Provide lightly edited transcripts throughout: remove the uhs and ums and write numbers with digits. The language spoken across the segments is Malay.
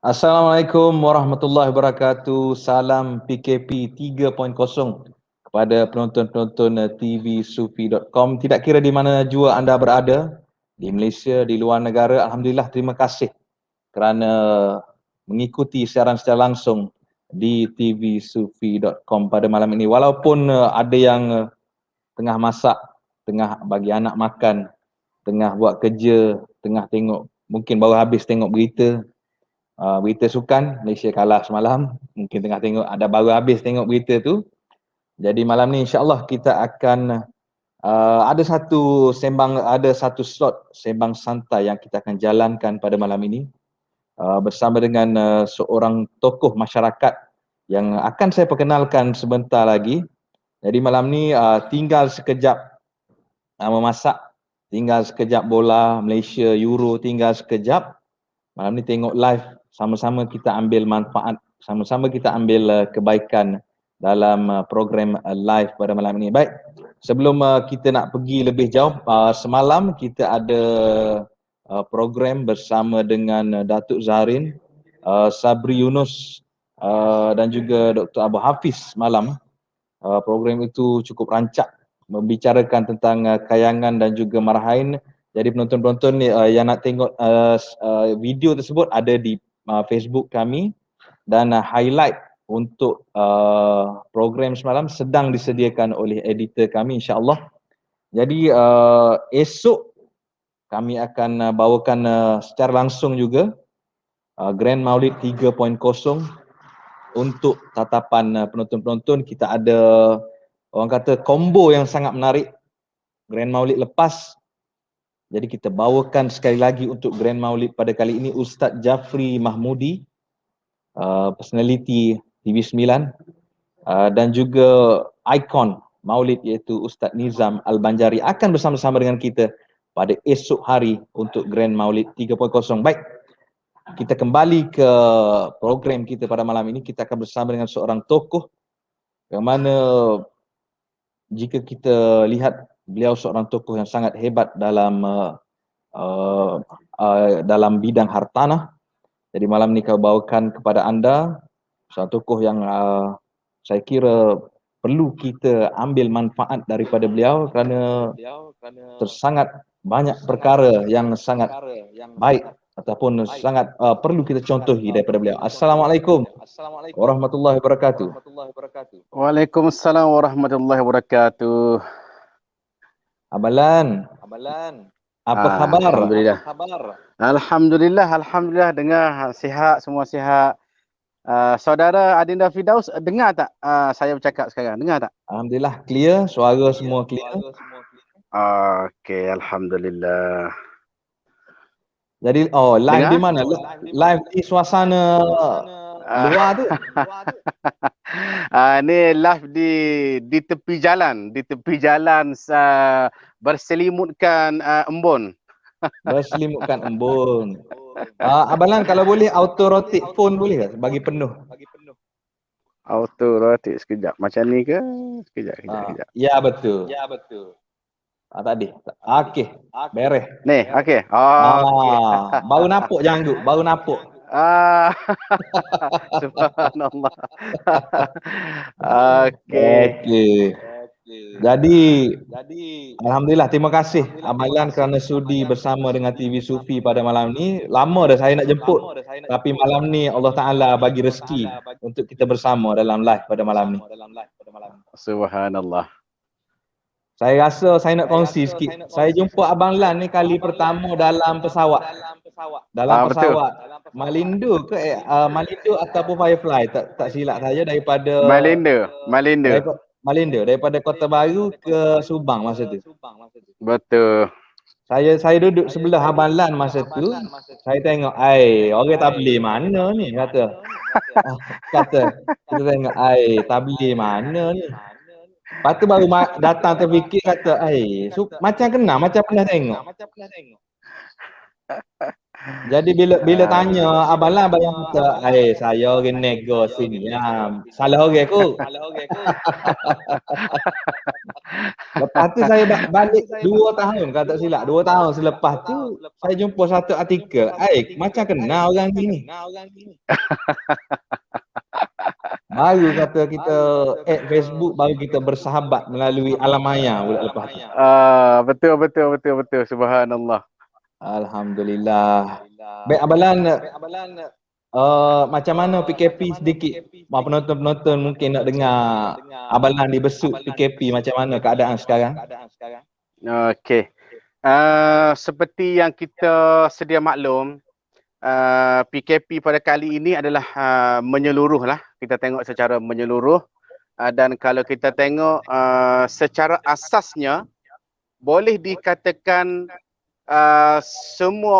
Assalamualaikum warahmatullahi wabarakatuh. Salam PKP 3.0 kepada penonton-penonton tvsufi.com. Tidak kira di mana jua anda berada, di Malaysia, di luar negara. Alhamdulillah, terima kasih kerana mengikuti siaran secara langsung di tvsufi.com pada malam ini. Walaupun ada yang tengah masak, tengah bagi anak makan, tengah buat kerja, tengah tengok, mungkin baru habis tengok berita, berita sukan Malaysia kalah semalam, mungkin tengah tengok, ada baru habis tengok berita tu. Jadi malam ni insya-Allah kita akan ada satu slot sembang santai yang kita akan jalankan pada malam ini bersama dengan seorang tokoh masyarakat yang akan saya perkenalkan sebentar lagi. Jadi malam ni tinggal sekejap memasak, tinggal sekejap bola Malaysia Euro, tinggal sekejap. Malam ni tengok live, sama-sama kita ambil manfaat, sama-sama kita ambil kebaikan dalam program live pada malam ini. Baik, sebelum kita nak pergi lebih jauh, semalam kita ada program bersama dengan Datuk Zaharin, Sabri Yunus dan juga Dr. Abu Hafiz malam. Program itu cukup rancak, membicarakan tentang kayangan dan juga marahain. Jadi penonton-penonton yang nak tengok video tersebut ada di Facebook kami, dan highlight untuk program semalam sedang disediakan oleh editor kami, insya-Allah. Jadi esok kami akan bawakan secara langsung juga Grand Maulid 3.0. Untuk tatapan penonton-penonton, kita ada orang kata combo yang sangat menarik Grand Maulid lepas. Jadi kita bawakan sekali lagi untuk Grand Maulid pada kali ini Ustaz Jafri Mahmudi, personality TV9, dan juga ikon Maulid iaitu Ustaz Nizam Al-Banjari akan bersama-sama dengan kita pada esok hari untuk Grand Maulid 3.0. Baik, kita kembali ke program kita pada malam ini. Kita akan bersama dengan seorang tokoh yang mana jika kita lihat beliau seorang tokoh yang sangat hebat dalam bidang hartanah. Jadi malam ni kau bawakan kepada anda seorang tokoh yang saya kira perlu kita ambil manfaat daripada beliau kerana tersangat banyak perkara yang sangat baik ataupun sangat perlu kita contohi daripada beliau. Assalamualaikum warahmatullahi wabarakatuh. Waalaikumsalam warahmatullahi wabarakatuh. Abalan, apa khabar? Alhamdulillah. Alhamdulillah dengar sihat, semua sihat. Saudara Adinda Firdaus dengar tak saya bercakap sekarang? Dengar tak? Alhamdulillah clear, suara semua clear. Okey, alhamdulillah. Jadi live Dengar? di mana? Live di suasana luar tu. Ni live di tepi jalan, berselimutkan embun. Berselimutkan embun. Abalan kalau boleh auto rotate phone boleh tak bagi penuh? Auto rotate sekejap. Macam ni ke? Sekejap. Ya betul. Tadi. Okey, beres. Ni, okey. Okey. Baru napuk janggut, baru napuk. Subhanallah. Okey. Jadi alhamdulillah, terima kasih Abalan kerana sudi bersama dengan TV Sufi pada malam ni. Lama dah saya nak jemput, tapi malam ni Allah Taala bagi rezeki untuk kita bersama dalam live pada malam ni. Subhanallah. Saya rasa saya nak kongsi sikit. Saya jumpa Abang Lan ni kali pertama dalam pesawat. Betul. Malindo ke Malindo ataupun Firefly, tak silap saya, daripada Malindo daripada Kota Baru ke Subang masa tu. Betul. Saya duduk sebelah Abang Lan masa tu. Saya tengok, orang tabligh mana ni, kata. Kita tengok, tabligh mana ni. Lepas tu baru datang terfikir, kata, macam kenal, macam pernah tengok. Jadi bila tanya Abang Lan, abang kata, saya orang nego sini. Salah orang aku. Lepas tu saya balik 2 tahun kalau tak silap. 2 tahun selepas tu saya jumpa satu artikel. Macam kenal orang ni. Baru kata kita add Facebook, baru kita bersahabat melalui alam maya pula lepas tu. Betul, betul, betul, betul. Subhanallah. Alhamdulillah. Baik Abalan, macam mana PKP sedikit? Penonton-penonton mungkin nak dengar Abalan dibesut PKP, macam mana keadaan sekarang? Okey. Seperti yang kita sedia maklum, PKP pada kali ini adalah menyeluruh lah. Kita tengok secara menyeluruh. Dan kalau kita tengok secara asasnya, boleh dikatakan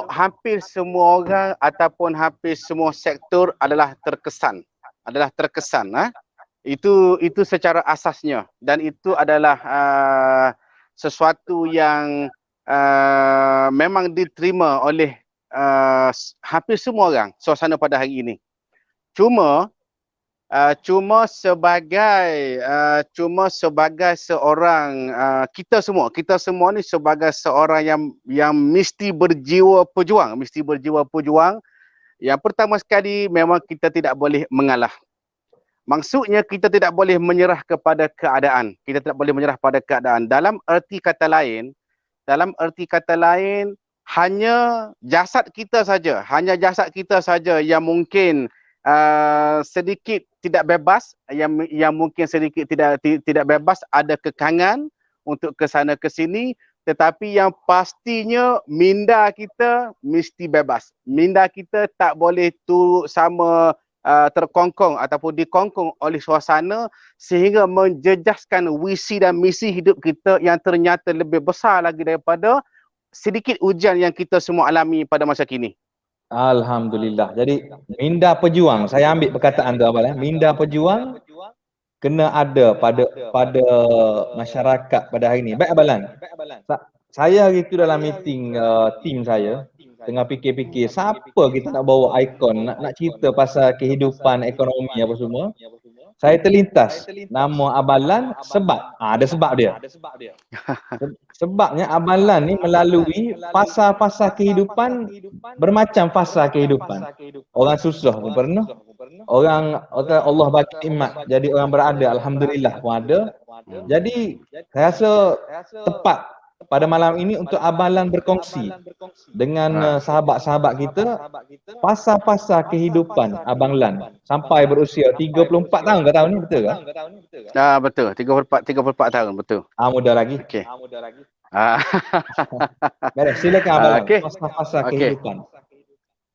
hampir semua orang ataupun hampir semua sektor adalah terkesan. Itu secara asasnya, dan itu adalah sesuatu yang memang diterima oleh hampir semua orang suasana pada hari ini. Cuma sebagai seorang kita semua ni sebagai seorang yang mesti berjiwa pejuang. Yang pertama sekali, memang kita tidak boleh mengalah. Maksudnya kita tidak boleh menyerah kepada keadaan. Dalam erti kata lain, hanya jasad kita saja yang mungkin sedikit tidak bebas, yang mungkin sedikit tidak bebas, ada kekangan untuk ke sana ke sini, tetapi yang pastinya minda kita mesti bebas. Minda kita tak boleh turut sama terkongkong ataupun dikongkong oleh suasana sehingga menjejaskan visi dan misi hidup kita yang ternyata lebih besar lagi daripada sedikit ujian yang kita semua alami pada masa kini. Alhamdulillah. Jadi minda pejuang, saya ambil perkataan tu Abang, minda pejuang kena ada pada masyarakat pada hari ini. Baik Abalan. Saya hari itu dalam meeting tim saya tengah fikir-fikir siapa kita nak bawa ikon, nak cerita pasal kehidupan ekonomi apa semua. Saya terlintas nama Abalan sebab ada sebab dia. Sebabnya Abalan ni melalui fasa-fasa kehidupan, bermacam fasa kehidupan. Orang susah pun pernah. Orang Allah bagi nikmat jadi orang berada, alhamdulillah pun ada. Jadi saya rasa tepat pada malam ini untuk Abalan berkongsi dengan sahabat-sahabat kita fasa-fasa kehidupan Abang Lan sampai berusia 34 tahun ke tahun ni, betul ke? Betul, 34 tahun, betul. Muda lagi. Okey. Baik, silakan Abang Lan, fasa-fasa kehidupan.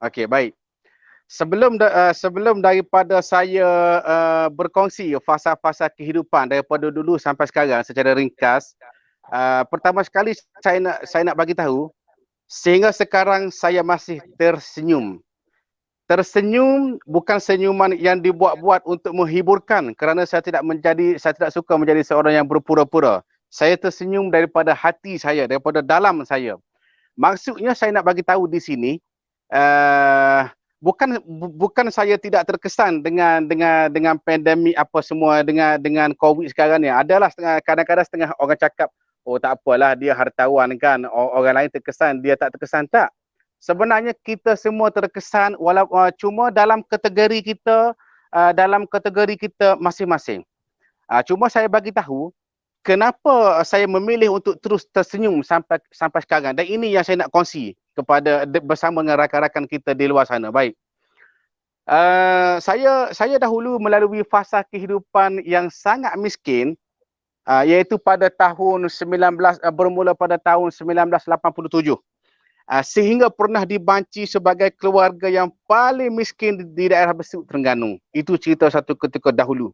Okey, baik. Sebelum daripada saya berkongsi fasa-fasa kehidupan daripada dulu sampai sekarang secara ringkas, pertama sekali saya nak bagi tahu, sehingga sekarang saya masih tersenyum. Tersenyum bukan senyuman yang dibuat-buat untuk menghiburkan, kerana saya tidak suka menjadi seorang yang berpura-pura. Saya tersenyum daripada hati saya, daripada dalam saya. Maksudnya saya nak bagi tahu di sini, bukan saya tidak terkesan dengan pandemik apa semua, dengan COVID sekarang ni. Adalah kadang-kadang setengah orang cakap, oh tak apalah, dia hartawan kan, orang lain terkesan, dia tak terkesan. Tak. Sebenarnya kita semua terkesan, cuma dalam kategori kita masing-masing. Cuma saya bagi tahu kenapa saya memilih untuk terus tersenyum sampai sekarang, dan ini yang saya nak kongsi bersama dengan rakan-rakan kita di luar sana. Baik. Saya dahulu melalui fasa kehidupan yang sangat miskin, iaitu pada bermula pada tahun 1987. Sehingga pernah dibanci sebagai keluarga yang paling miskin di daerah Besut, Terengganu. Itu cerita satu ketika dahulu.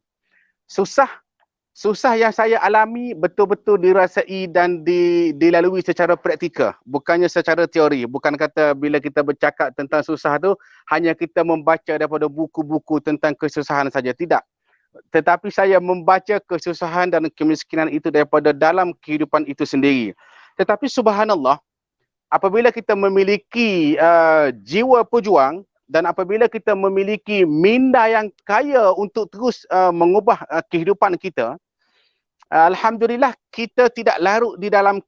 Susah yang saya alami betul-betul dirasai dan dilalui secara praktikal, bukannya secara teori. Bukan kata bila kita bercakap tentang susah tu hanya kita membaca daripada buku-buku tentang kesusahan saja, tidak. Tetapi saya membaca kesusahan dan kemiskinan itu daripada dalam kehidupan itu sendiri. Tetapi subhanallah, apabila kita memiliki jiwa pejuang dan apabila kita memiliki minda yang kaya untuk terus mengubah kehidupan kita, Alhamdulillah kita tidak larut di dalam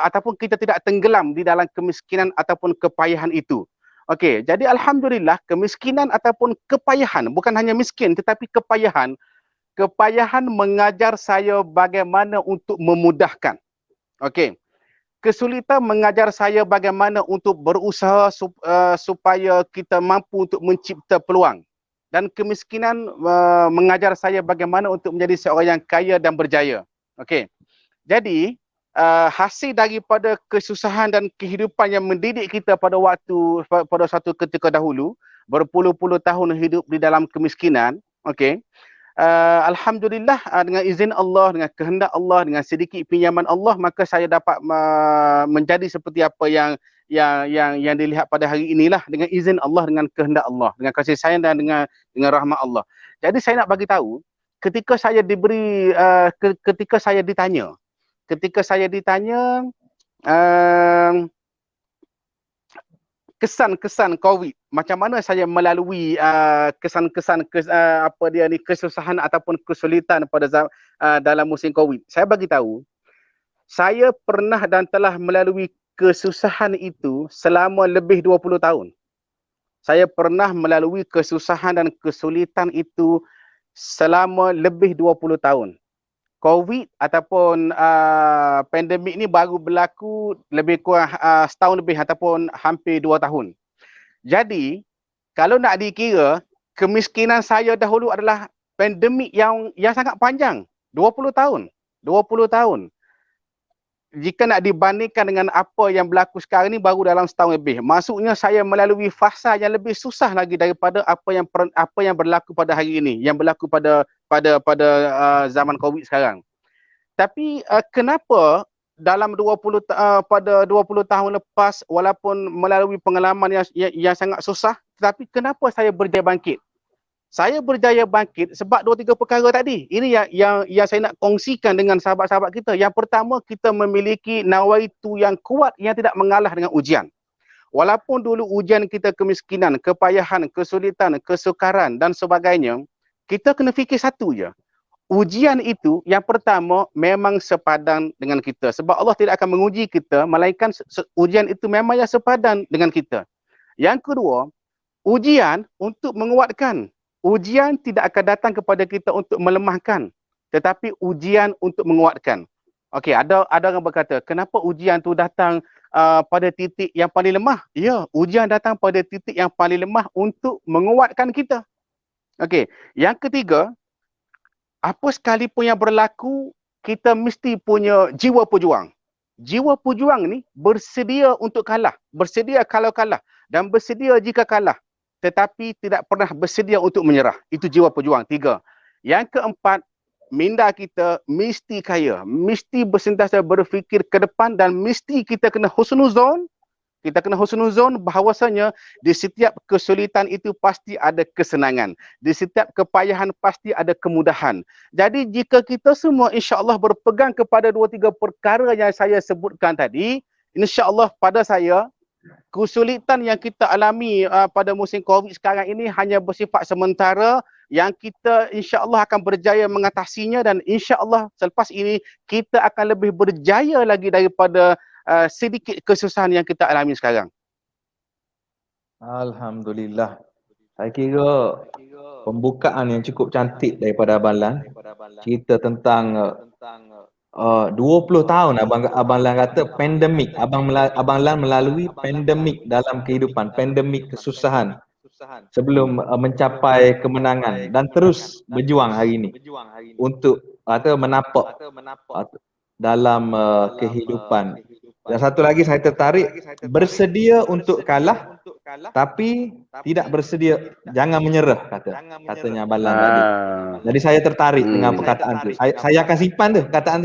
ataupun kita tidak tenggelam di dalam kemiskinan ataupun kepayahan itu. Okey, jadi alhamdulillah kemiskinan ataupun kepayahan, bukan hanya miskin tetapi kepayahan mengajar saya bagaimana untuk memudahkan. Okey. Kesulitan mengajar saya bagaimana untuk berusaha supaya kita mampu untuk mencipta peluang. Dan kemiskinan mengajar saya bagaimana untuk menjadi seorang yang kaya dan berjaya. Okey. Jadi, hasil daripada kesusahan dan kehidupan yang mendidik kita pada satu ketika dahulu, berpuluh-puluh tahun hidup di dalam kemiskinan, okey. Alhamdulillah, dengan izin Allah, dengan kehendak Allah, dengan sedikit pinjaman Allah, maka saya dapat menjadi seperti apa yang dilihat pada hari inilah, dengan izin Allah, dengan kehendak Allah, dengan kasih sayang dan dengan rahmat Allah. Jadi saya nak bagi tahu, ketika saya ditanya kesan-kesan COVID, macam mana saya melalui kesan-kesan kesusahan ataupun kesulitan pada dalam musim COVID. Saya bagi tahu, saya pernah dan telah melalui kesusahan itu selama lebih 20 tahun. Saya pernah melalui kesusahan dan kesulitan itu selama lebih 20 tahun. COVID ataupun pandemik ni baru berlaku lebih kurang setahun lebih ataupun hampir 2 tahun. Jadi, kalau nak dikira, kemiskinan saya dahulu adalah pandemik yang sangat panjang, 20 tahun. 20 tahun. Jika nak dibandingkan dengan apa yang berlaku sekarang ni baru dalam setahun lebih. Maksudnya saya melalui fasa yang lebih susah lagi daripada apa yang berlaku pada hari ini, yang berlaku pada zaman COVID sekarang. Tapi kenapa dalam pada 20 tahun lepas, walaupun melalui pengalaman yang sangat susah, tetapi kenapa saya berjaya bangkit? Saya berjaya bangkit sebab 2-3 perkara tadi. Ini yang saya nak kongsikan dengan sahabat-sahabat kita. Yang pertama, kita memiliki nawaitu yang kuat yang tidak mengalah dengan ujian. Walaupun dulu ujian kita kemiskinan, kepayahan, kesulitan, kesukaran dan sebagainya, kita kena fikir satu je. Ujian itu yang pertama memang sepadan dengan kita. Sebab Allah tidak akan menguji kita, melainkan ujian itu memang yang sepadan dengan kita. Yang kedua, ujian untuk menguatkan. Ujian tidak akan datang kepada kita untuk melemahkan, tetapi ujian untuk menguatkan. Okey, ada orang berkata, kenapa ujian tu datang pada titik yang paling lemah? Ya, ujian datang pada titik yang paling lemah untuk menguatkan kita. Okey, yang ketiga, apa sekalipun yang berlaku, kita mesti punya jiwa pejuang. Jiwa pejuang ni bersedia untuk kalah, bersedia kalau kalah, dan bersedia jika kalah, tetapi tidak pernah bersedia untuk menyerah. Itu jiwa pejuang. 3. Yang keempat, minda kita mesti kaya, mesti bersentiasa berfikir ke depan, dan mesti kita kena husnuzon. Kita kena husnuzon bahawasanya di setiap kesulitan itu pasti ada kesenangan. Di setiap kepayahan pasti ada kemudahan. Jadi jika kita semua insya-Allah berpegang kepada 2-3 perkara yang saya sebutkan tadi, insya-Allah pada saya kesulitan yang kita alami pada musim COVID sekarang ini hanya bersifat sementara, yang kita insya-Allah akan berjaya mengatasinya, dan insya-Allah selepas ini kita akan lebih berjaya lagi daripada sedikit kesusahan yang kita alami sekarang. Alhamdulillah. Saya kira pembukaan yang cukup cantik daripada Abang Lan. Cerita tentang 20 tahun Abang Lan kata pandemik. Abang Lan melalui pandemik dalam kehidupan, pandemik kesusahan sebelum mencapai kemenangan, dan terus berjuang hari ini untuk atau menapak dalam kehidupan. Dan satu lagi saya tertarik, bersedia untuk kalah tapi tidak bersedia, jangan menyerah, katanya Abang Lan tadi. Jadi saya tertarik dengan perkataan tu. Saya akan simpan tu perkataan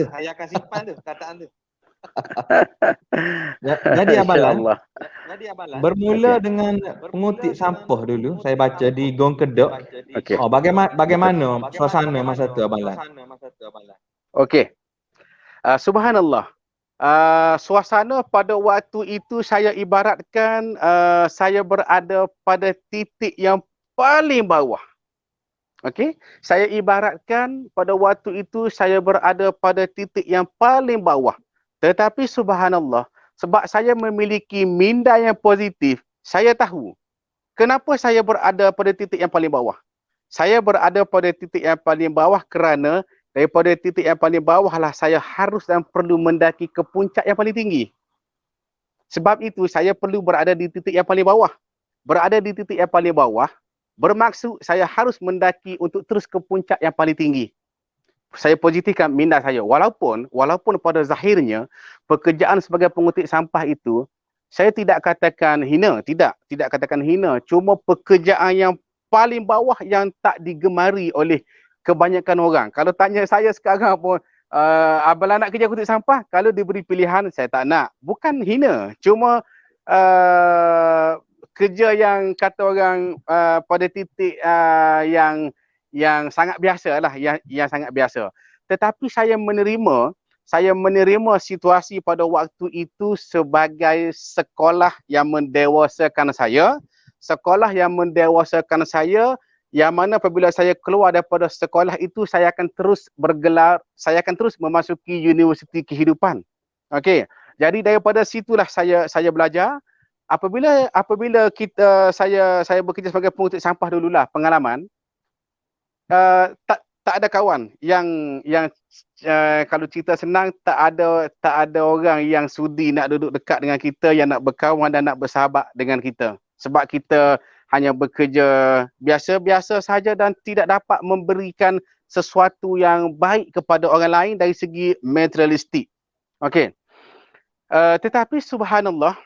tu. Jadi Abang Lan, bermula dengan pengutip sampah dulu. Saya baca di Gong Kedok. Okey. Bagaimana suasana masa tu Abang Lan? Okey. Subhanallah. Suasana pada waktu itu saya ibaratkan saya berada pada titik yang paling bawah. Okey, saya ibaratkan pada waktu itu saya berada pada titik yang paling bawah. Tetapi subhanallah, sebab saya memiliki minda yang positif, saya tahu kenapa saya berada pada titik yang paling bawah. Saya berada pada titik yang paling bawah kerana daripada titik yang paling bawah lah saya harus dan perlu mendaki ke puncak yang paling tinggi. Sebab itu saya perlu berada di titik yang paling bawah. Berada di titik yang paling bawah bermaksud saya harus mendaki untuk terus ke puncak yang paling tinggi. Saya positifkan minda saya. Walaupun pada zahirnya pekerjaan sebagai pengutik sampah itu saya tidak katakan hina, tidak katakan hina. Cuma pekerjaan yang paling bawah yang tak digemari oleh kebanyakan orang. Kalau tanya saya sekarang pun, Abang nak kerja kutik sampah? Kalau diberi pilihan, saya tak nak. Bukan hina, cuma uh, kerja yang kata orang pada titik yang sangat biasa lah, yang sangat biasa. Tetapi saya menerima situasi pada waktu itu sebagai sekolah yang mendewasakan saya, sekolah yang mendewasakan saya, yang mana apabila saya keluar daripada sekolah itu saya akan terus bergelar, saya akan terus memasuki universiti kehidupan. Okey. Jadi daripada situlah saya belajar. Apabila saya bekerja sebagai pengutik sampah dululah pengalaman, tak ada kawan yang kalau cerita senang, tak ada orang yang sudi nak duduk dekat dengan kita, yang nak berkawan dan nak bersahabat dengan kita, sebab kita hanya bekerja biasa-biasa saja dan tidak dapat memberikan sesuatu yang baik kepada orang lain dari segi materialistik. Okey. Tetapi subhanallah,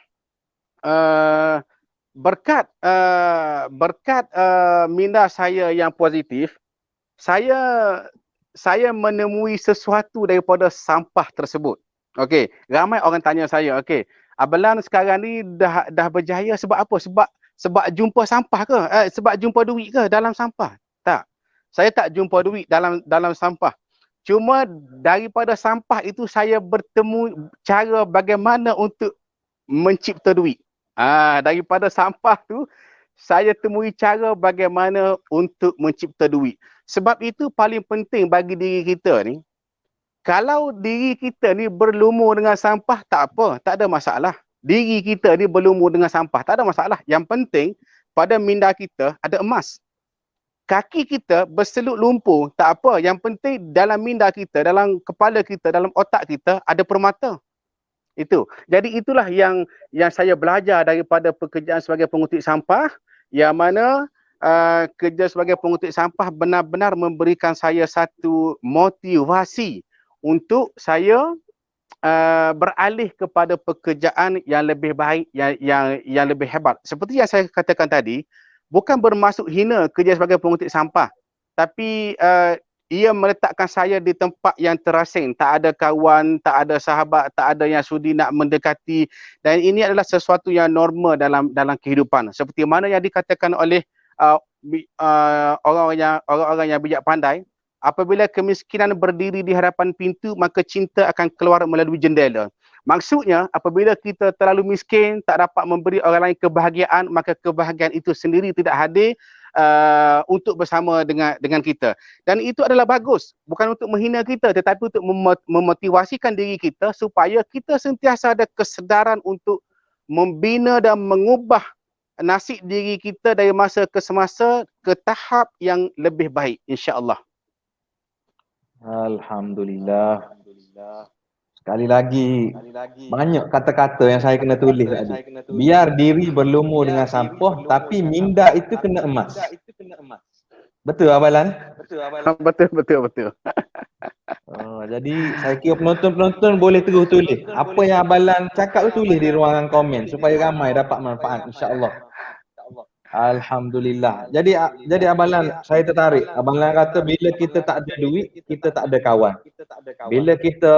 uh, berkat minda saya yang positif, saya saya menemui sesuatu daripada sampah tersebut. Okey, ramai orang tanya saya, okey, Abelan sekarang ni dah berjaya sebab apa? Sebab jumpa sampah ke? Sebab jumpa duit ke dalam sampah? Tak. Saya tak jumpa duit dalam sampah. Cuma daripada sampah itu saya bertemu cara bagaimana untuk mencipta duit. Daripada sampah tu saya temui cara bagaimana untuk mencipta duit. Sebab itu paling penting bagi diri kita ni, kalau diri kita ni berlumur dengan sampah, tak apa, tak ada masalah. Diri kita ni berlumur dengan sampah, tak ada masalah. Yang penting pada minda kita ada emas. Kaki kita berselut lumpur, tak apa. Yang penting dalam minda kita, dalam kepala kita, dalam otak kita ada permata. Itu. Jadi itulah yang saya belajar daripada pekerjaan sebagai pengutik sampah, yang mana kerja sebagai pengutik sampah benar-benar memberikan saya satu motivasi untuk saya beralih kepada pekerjaan yang lebih baik, yang lebih hebat. Seperti yang saya katakan tadi, bukan bermaksud hina kerja sebagai pengutik sampah, tapi ia meletakkan saya di tempat yang terasing, tak ada kawan, tak ada sahabat, tak ada yang sudi nak mendekati, dan ini adalah sesuatu yang normal dalam kehidupan. Seperti mana yang dikatakan oleh orang-orang yang bijak pandai, apabila kemiskinan berdiri di hadapan pintu, maka cinta akan keluar melalui jendela. Maksudnya, apabila kita terlalu miskin, tak dapat memberi orang lain kebahagiaan, maka kebahagiaan itu sendiri tidak hadir untuk bersama dengan kita. Dan itu adalah bagus, bukan untuk menghina kita, tetapi untuk memotivasikan diri kita supaya kita sentiasa ada kesedaran untuk membina dan mengubah nasib diri kita dari masa ke semasa ke tahap yang lebih baik, insya-Allah. Alhamdulillah. Sekali lagi, banyak kata-kata yang saya kena tulis tadi. Biar diri berlumur dengan sampah, tapi minda itu kena emas. Betul Abalan? Betul. Jadi saya kira penonton-penonton boleh terus tulis. Apa yang Abalan cakap tu tulis di ruangan komen supaya ramai dapat manfaat, insya-Allah. Alhamdulillah. Jadi Abalan, saya tertarik. Abalan kata bila kita tak ada duit, kita tak ada kawan. Bila kita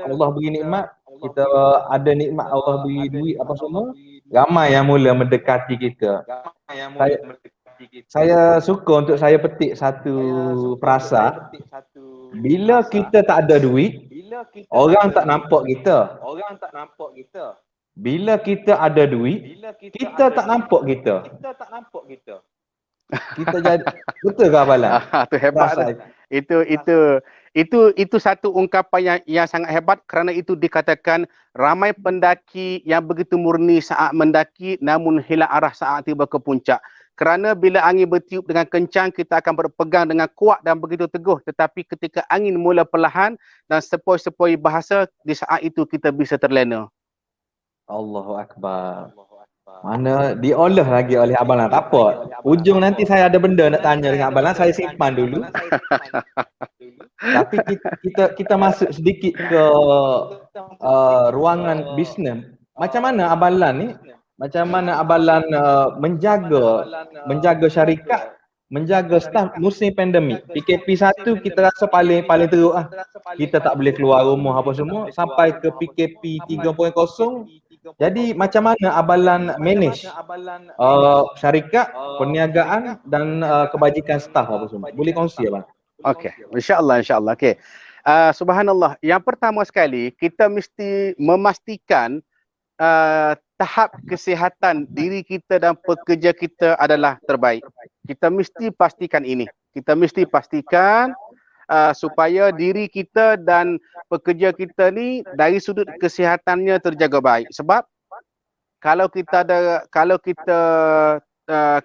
Allah beri nikmat, kita ada nikmat, Allah beri duit apa semua, ramai yang mula mendekati kita. Saya suka untuk saya petik satu frasa. Bila kita tak ada duit, orang tak nampak kita. Bila kita ada duit, kita tak nampak kita. Kita jadi betul ke abalan? Tu hebat tu. Rasa Itu satu ungkapan yang sangat hebat kerana itu dikatakan ramai pendaki yang begitu murni saat mendaki namun hilang arah saat tiba ke puncak. Kerana bila angin bertiup dengan kencang, kita akan berpegang dengan kuat dan begitu teguh. Tetapi ketika angin mula perlahan dan sepoi-sepoi bahasa, di saat itu kita bisa terlena. Allahu Akbar. Mana diolah lagi oleh abalan. Tak apa. Ujung nanti saya ada benda nak tanya dengan abalan, saya simpan dulu. Tapi kita masuk sedikit ke ruangan bisnes. Macam mana abalan ni? Macam mana abalan menjaga syarikat, menjaga staf musim pandemik. PKP 1 kita rasa paling teruk lah. Kita tak boleh keluar rumah apa semua sampai ke PKP 3.0. Jadi macam mana abalan manage syarikat, perniagaan dan kebajikan staf apa semua? Boleh kongsi abang? Okey, insya-Allah. Okey. Subhanallah. Yang pertama sekali, kita mesti memastikan tahap kesihatan diri kita dan pekerja kita adalah terbaik. Kita mesti pastikan ini. Kita mesti pastikan supaya diri kita dan pekerja kita ni dari sudut kesihatannya terjaga baik. Sebab kalau kita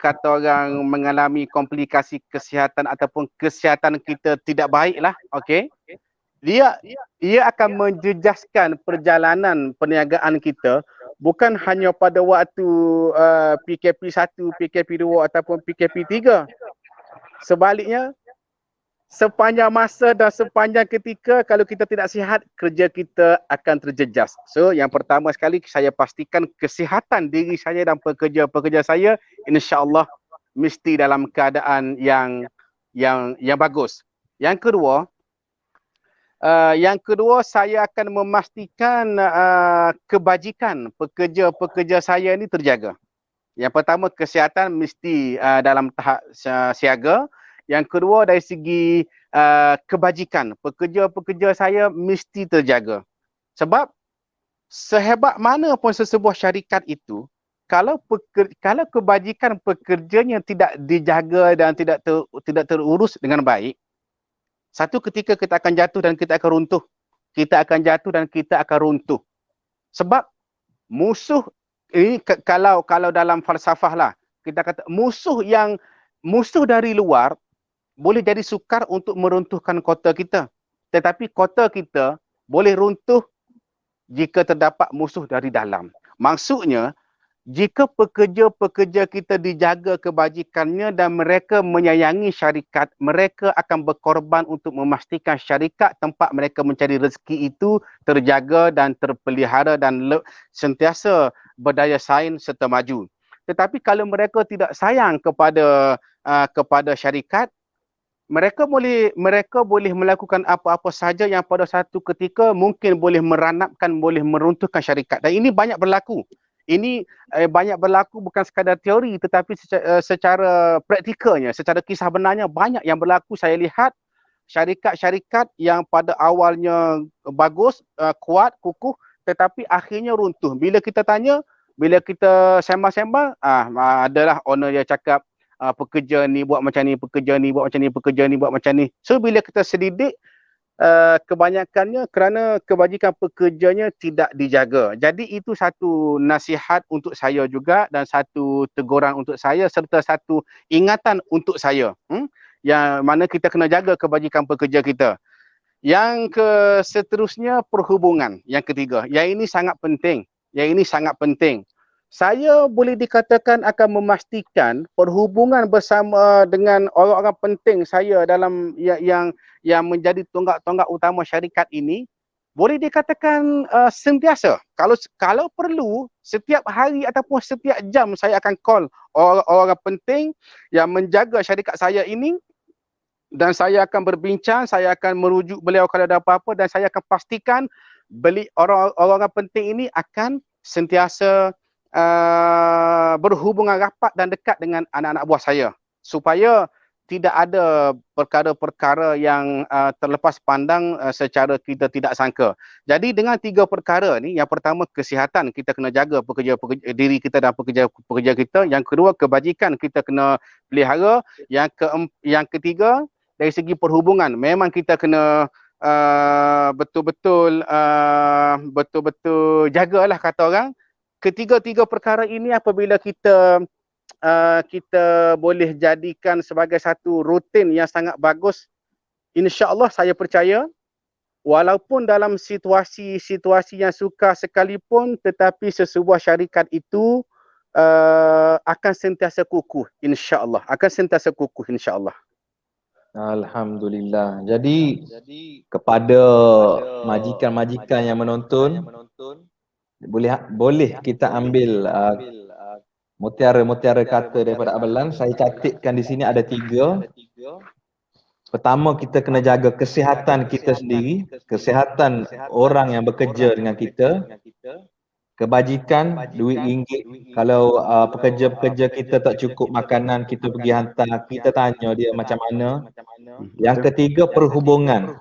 kata orang mengalami komplikasi kesihatan ataupun kesihatan kita tidak baiklah, okey. Ia akan menjejaskan perjalanan perniagaan kita bukan hanya pada waktu PKP 1, PKP 2 ataupun PKP 3. Sebaliknya, sepanjang masa dan sepanjang ketika kalau kita tidak sihat, kerja kita akan terjejas. So, yang pertama sekali saya pastikan kesihatan diri saya dan pekerja-pekerja saya insya-Allah mesti dalam keadaan yang bagus. Yang kedua, saya akan memastikan kebajikan pekerja-pekerja saya ini terjaga. Yang pertama, kesihatan mesti dalam tahap siaga. Yang kedua, dari segi kebajikan, pekerja-pekerja saya mesti terjaga. Sebab sehebat mana pun sesebuah syarikat itu, kalau kebajikan pekerjanya tidak dijaga dan tidak terurus dengan baik, satu ketika kita akan jatuh dan kita akan runtuh. Kita akan jatuh dan kita akan runtuh. Sebab musuh ini kalau dalam falsafah lah, kita kata musuh dari luar boleh jadi sukar untuk meruntuhkan kota kita. Tetapi kota kita boleh runtuh jika terdapat musuh dari dalam. Maksudnya, jika pekerja-pekerja kita dijaga kebajikannya dan mereka menyayangi syarikat, mereka akan berkorban untuk memastikan syarikat tempat mereka mencari rezeki itu terjaga dan terpelihara dan sentiasa berdaya saing serta maju. Tetapi kalau mereka tidak sayang kepada syarikat, mereka boleh melakukan apa-apa saja yang pada satu ketika mungkin boleh meranapkan, boleh meruntuhkan syarikat. Dan ini banyak berlaku. Ini banyak berlaku bukan sekadar teori tetapi secara praktikalnya, secara kisah benarnya banyak yang berlaku. Saya lihat syarikat-syarikat yang pada awalnya bagus, kuat, kukuh tetapi akhirnya runtuh. Bila kita tanya, bila kita sembang-sembang, adalah owner yang cakap pekerja ni buat macam ni, pekerja ni buat macam ni, pekerja ni buat macam ni. So bila kita selidik, kebanyakannya kerana kebajikan pekerjanya tidak dijaga. Jadi itu satu nasihat untuk saya juga dan satu teguran untuk saya serta satu ingatan untuk saya. Yang mana kita kena jaga kebajikan pekerja kita. Yang seterusnya perhubungan. Yang ketiga. Yang ini sangat penting. Saya boleh dikatakan akan memastikan perhubungan bersama dengan orang-orang penting saya dalam yang menjadi tonggak-tonggak utama syarikat ini, boleh dikatakan sentiasa. Kalau perlu, setiap hari ataupun setiap jam saya akan call orang-orang penting yang menjaga syarikat saya ini dan saya akan berbincang, saya akan merujuk beliau kalau ada apa-apa dan saya akan pastikan orang-orang penting ini akan sentiasa berhubungan rapat dan dekat dengan anak-anak buah saya supaya tidak ada perkara-perkara yang terlepas pandang secara kita tidak sangka. Jadi dengan 3 perkara ni, yang pertama kesihatan, kita kena jaga diri kita dan pekerja kita. Yang kedua kebajikan, kita kena pelihara. Yang ketiga dari segi perhubungan, memang kita kena betul-betul jagalah kata orang. Ketiga-tiga perkara ini apabila kita boleh jadikan sebagai satu rutin yang sangat bagus, insya-Allah saya percaya walaupun dalam situasi yang sukar sekalipun, tetapi sesebuah syarikat itu akan sentiasa kukuh, insya-Allah. Akan sentiasa kukuh, insya-Allah. Alhamdulillah. Jadi kepada majikan-majikan yang menonton, boleh kita ambil mutiara-mutiara kata daripada Abang Lan. Saya catatkan di sini ada 3. Pertama, kita kena jaga kesihatan kita sendiri, kesihatan orang yang bekerja dengan kita, kebajikan, duit ringgit. Kalau pekerja-pekerja kita tak cukup makanan, kita pergi hantar, kita tanya dia macam mana. Yang ketiga, perhubungan.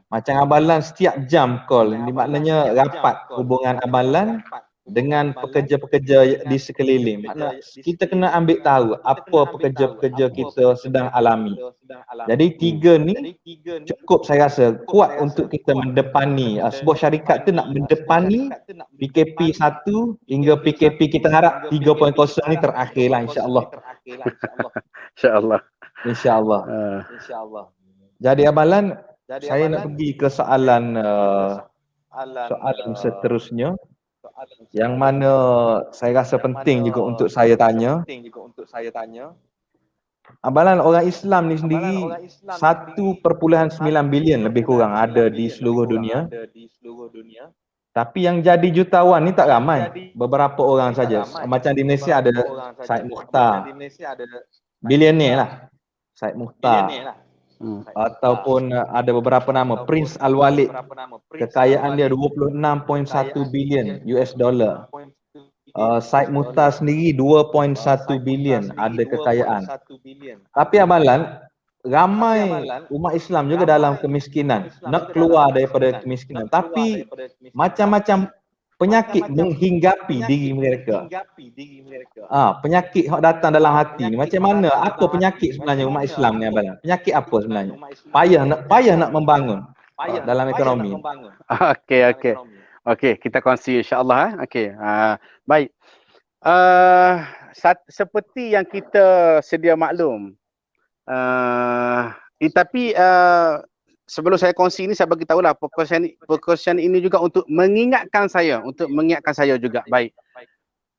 Macam Abang Lan setiap jam call, ini maknanya rapat hubungan Abang Lan dengan pekerja-pekerja di sekeliling. Makna kita kena ambil tahu apa pekerja-pekerja kita sedang alami. Jadi 3 ni cukup saya rasa kuat untuk kita mendepani sebuah syarikat tu nak mendepani PKP 1 hingga PKP kita harap 3.0 ni terakhirlah insya-Allah. Insya-Allah. Insya-Allah. Jadi Abang Lan, saya nak pergi ke soalan seterusnya yang mana saya rasa penting juga untuk saya tanya. Abang Lan, orang Islam ni sendiri 1.9 bilion lebih kurang ada di seluruh dunia. Tapi yang jadi jutawan ni tak ramai, beberapa orang saja. Macam di Malaysia ada Syed Mukhtar, bilioner lah, Syed Mukhtar. Ataupun ada beberapa nama, Prince Al-Walid, kekayaan dia 26.1 bilion US dollar. Syed Mukhtar sendiri 2.1 bilion ada kekayaan. Tapi Abang Lan, ramai umat Islam juga dalam kemiskinan, nak keluar daripada kemiskinan, tapi macam-macam penyakit menghinggapi diri mereka. Penyakit yang datang dalam hati ni macam mana? Apa penyakit sebenarnya umat Islam ni Abang Lan? Penyakit apa sebenarnya? Payah nak membangun dalam ekonomi. Okey, kita kongsi insya-Allah. Okey. Baik. Seperti yang kita sedia maklum. Tapi sebelum saya kongsi ini, saya bagi tahulah perkongsian ini juga untuk mengingatkan saya juga. Baik.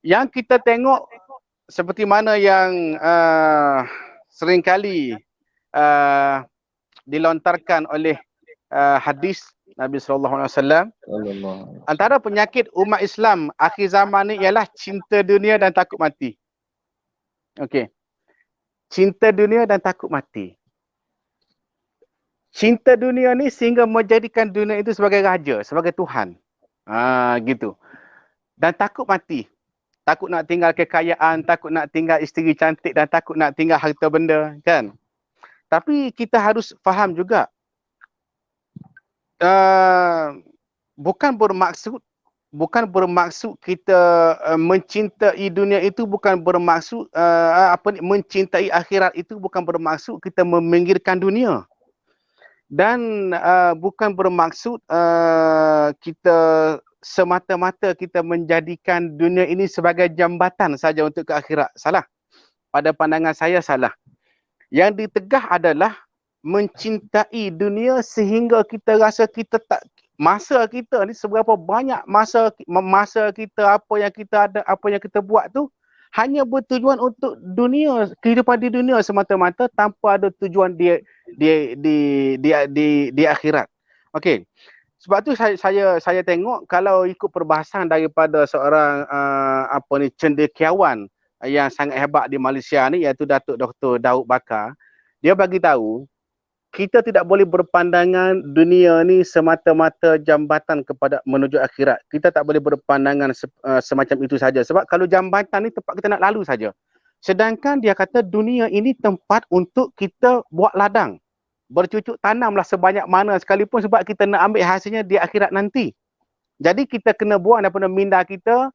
Yang kita tengok seperti mana yang seringkali dilontarkan oleh hadis Nabi SAW, antara penyakit umat Islam akhir zaman ni ialah cinta dunia dan takut mati. Okey. Cinta dunia dan takut mati. Cinta dunia ni sehingga menjadikan dunia itu sebagai raja, sebagai Tuhan. Gitu. Dan takut mati. Takut nak tinggal kekayaan, takut nak tinggal isteri cantik dan takut nak tinggal harta benda, kan? Tapi kita harus faham juga, bukan bermaksud kita mencintai dunia itu, bukan bermaksud mencintai akhirat itu bukan bermaksud kita meminggirkan dunia. Dan bukan bermaksud kita semata-mata kita menjadikan dunia ini sebagai jambatan saja untuk ke akhirat. Salah. Pada pandangan saya salah. Yang ditegah adalah mencintai dunia sehingga kita rasa kita tak, masa kita ni seberapa banyak masa kita, apa yang kita ada, apa yang kita buat tu hanya bertujuan untuk dunia, kehidupan di dunia semata-mata tanpa ada tujuan di akhirat. Okey. Sebab tu saya tengok kalau ikut perbahasan daripada seorang cendekiawan yang sangat hebat di Malaysia ni, iaitu Datuk Dr. Daud Bakar, dia bagi tahu kita tidak boleh berpandangan dunia ni semata-mata jambatan kepada menuju akhirat. Kita tak boleh berpandangan semacam itu saja. Sebab kalau jambatan ni tempat kita nak lalu saja. Sedangkan dia kata dunia ini tempat untuk kita buat ladang. Bercucuk tanamlah sebanyak mana sekalipun sebab kita nak ambil hasilnya di akhirat nanti. Jadi kita kena buang daripada minda kita,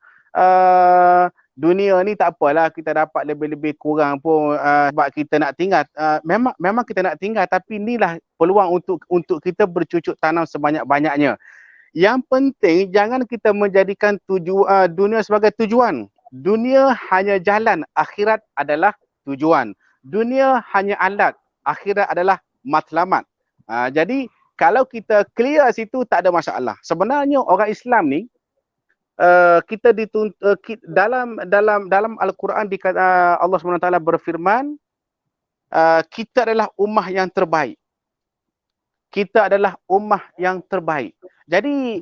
dunia ni tak apalah kita dapat lebih-lebih kurang pun sebab kita nak tinggal. Memang kita nak tinggal, tapi inilah peluang untuk kita bercucuk tanam sebanyak-banyaknya. Yang penting jangan kita menjadikan dunia sebagai tujuan. Dunia hanya jalan, akhirat adalah tujuan. Dunia hanya alat, akhirat adalah matlamat. Jadi kalau kita clear situ tak ada masalah. Sebenarnya orang Islam ni kita dituntut dalam Al-Quran Allah SWT berfirman, kita adalah ummah yang terbaik. Kita adalah ummah yang terbaik. Jadi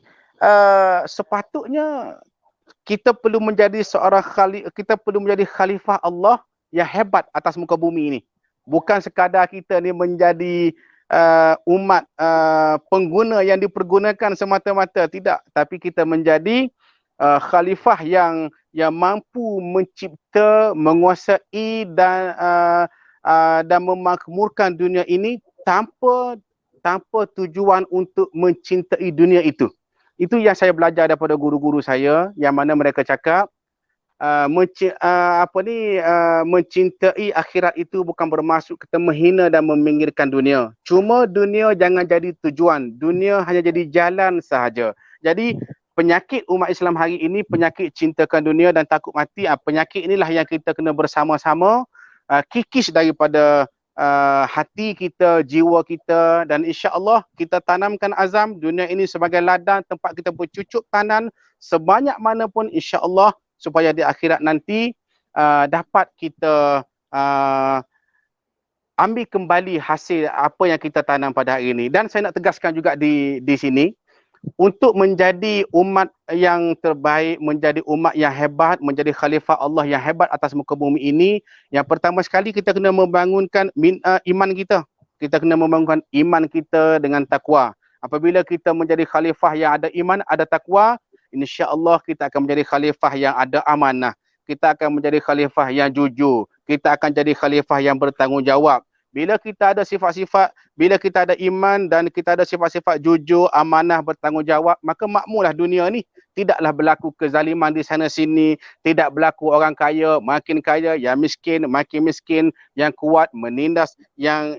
sepatutnya kita perlu menjadi kita perlu menjadi khalifah Allah yang hebat atas muka bumi ini. Bukan sekadar kita ni menjadi umat pengguna yang dipergunakan semata-mata, tidak, tapi kita menjadi khalifah yang mampu mencipta, menguasai dan memakmurkan dunia ini tanpa tujuan untuk mencintai dunia itu. Itu yang saya belajar daripada guru-guru saya, yang mana mereka cakap mencintai akhirat itu bukan bermaksud kita menghina dan meminggirkan dunia. Cuma dunia jangan jadi tujuan, dunia hanya jadi jalan sahaja. Jadi penyakit umat Islam hari ini, penyakit cintakan dunia dan takut mati, penyakit inilah yang kita kena bersama-sama kikis daripada hati kita, jiwa kita, dan insya-Allah kita tanamkan azam dunia ini sebagai ladang tempat kita bercucuk tanam sebanyak mana pun, insya-Allah, supaya di akhirat nanti dapat kita ambil kembali hasil apa yang kita tanam pada hari ini. Dan saya nak tegaskan juga di sini, untuk menjadi umat yang terbaik, menjadi umat yang hebat, menjadi khalifah Allah yang hebat atas muka bumi ini, yang pertama sekali kita kena membangunkan iman kita. Kita kena membangunkan iman kita dengan takwa. Apabila kita menjadi khalifah yang ada iman, ada takwa, insya-Allah kita akan menjadi khalifah yang ada amanah. Kita akan menjadi khalifah yang jujur. Kita akan jadi khalifah yang bertanggungjawab. Bila kita ada sifat-sifat, bila kita ada iman dan kita ada sifat-sifat jujur, amanah, bertanggungjawab, maka makmurlah dunia ni. Tidaklah berlaku kezaliman di sana sini, tidak berlaku orang kaya makin kaya, yang miskin makin miskin, yang kuat menindas yang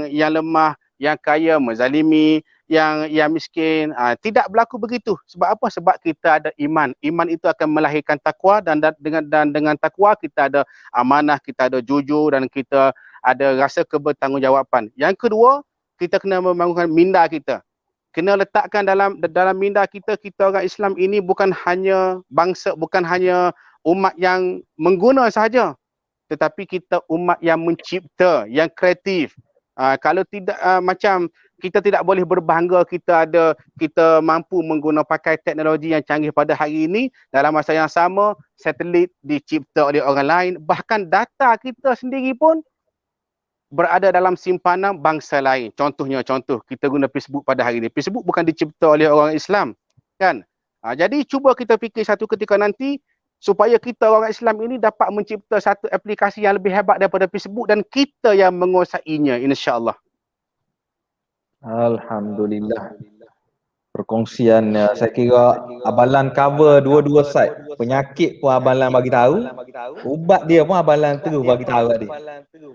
lemah, yang kaya menzalimi yang miskin. Tidak berlaku begitu. Sebab apa? Sebab kita ada iman. Iman itu akan melahirkan takwa, dan dengan takwa kita ada amanah, kita ada jujur, dan kita ada rasa kebertanggungjawaban. Yang kedua, kita kena membangunkan minda kita. Kena letakkan dalam minda kita, kita orang Islam ini bukan hanya bangsa, bukan hanya umat yang mengguna sahaja, tetapi kita umat yang mencipta, yang kreatif. Kalau tidak, macam kita tidak boleh berbangga kita mampu menggunakan pakai teknologi yang canggih pada hari ini, dalam masa yang sama satelit dicipta oleh orang lain, bahkan data kita sendiri pun berada dalam simpanan bangsa lain. Contoh kita guna Facebook pada hari ini. Facebook bukan dicipta oleh orang Islam, kan? Jadi cuba kita fikir satu ketika nanti supaya kita orang Islam ini dapat mencipta satu aplikasi yang lebih hebat daripada Facebook, dan kita yang menguasainya, insya-Allah. Alhamdulillah. Perkongsian saya kira abalan cover dua-dua side. Penyakit pun abalan bagi tahu, ubat dia pun abalan terus bagi tahu tadi.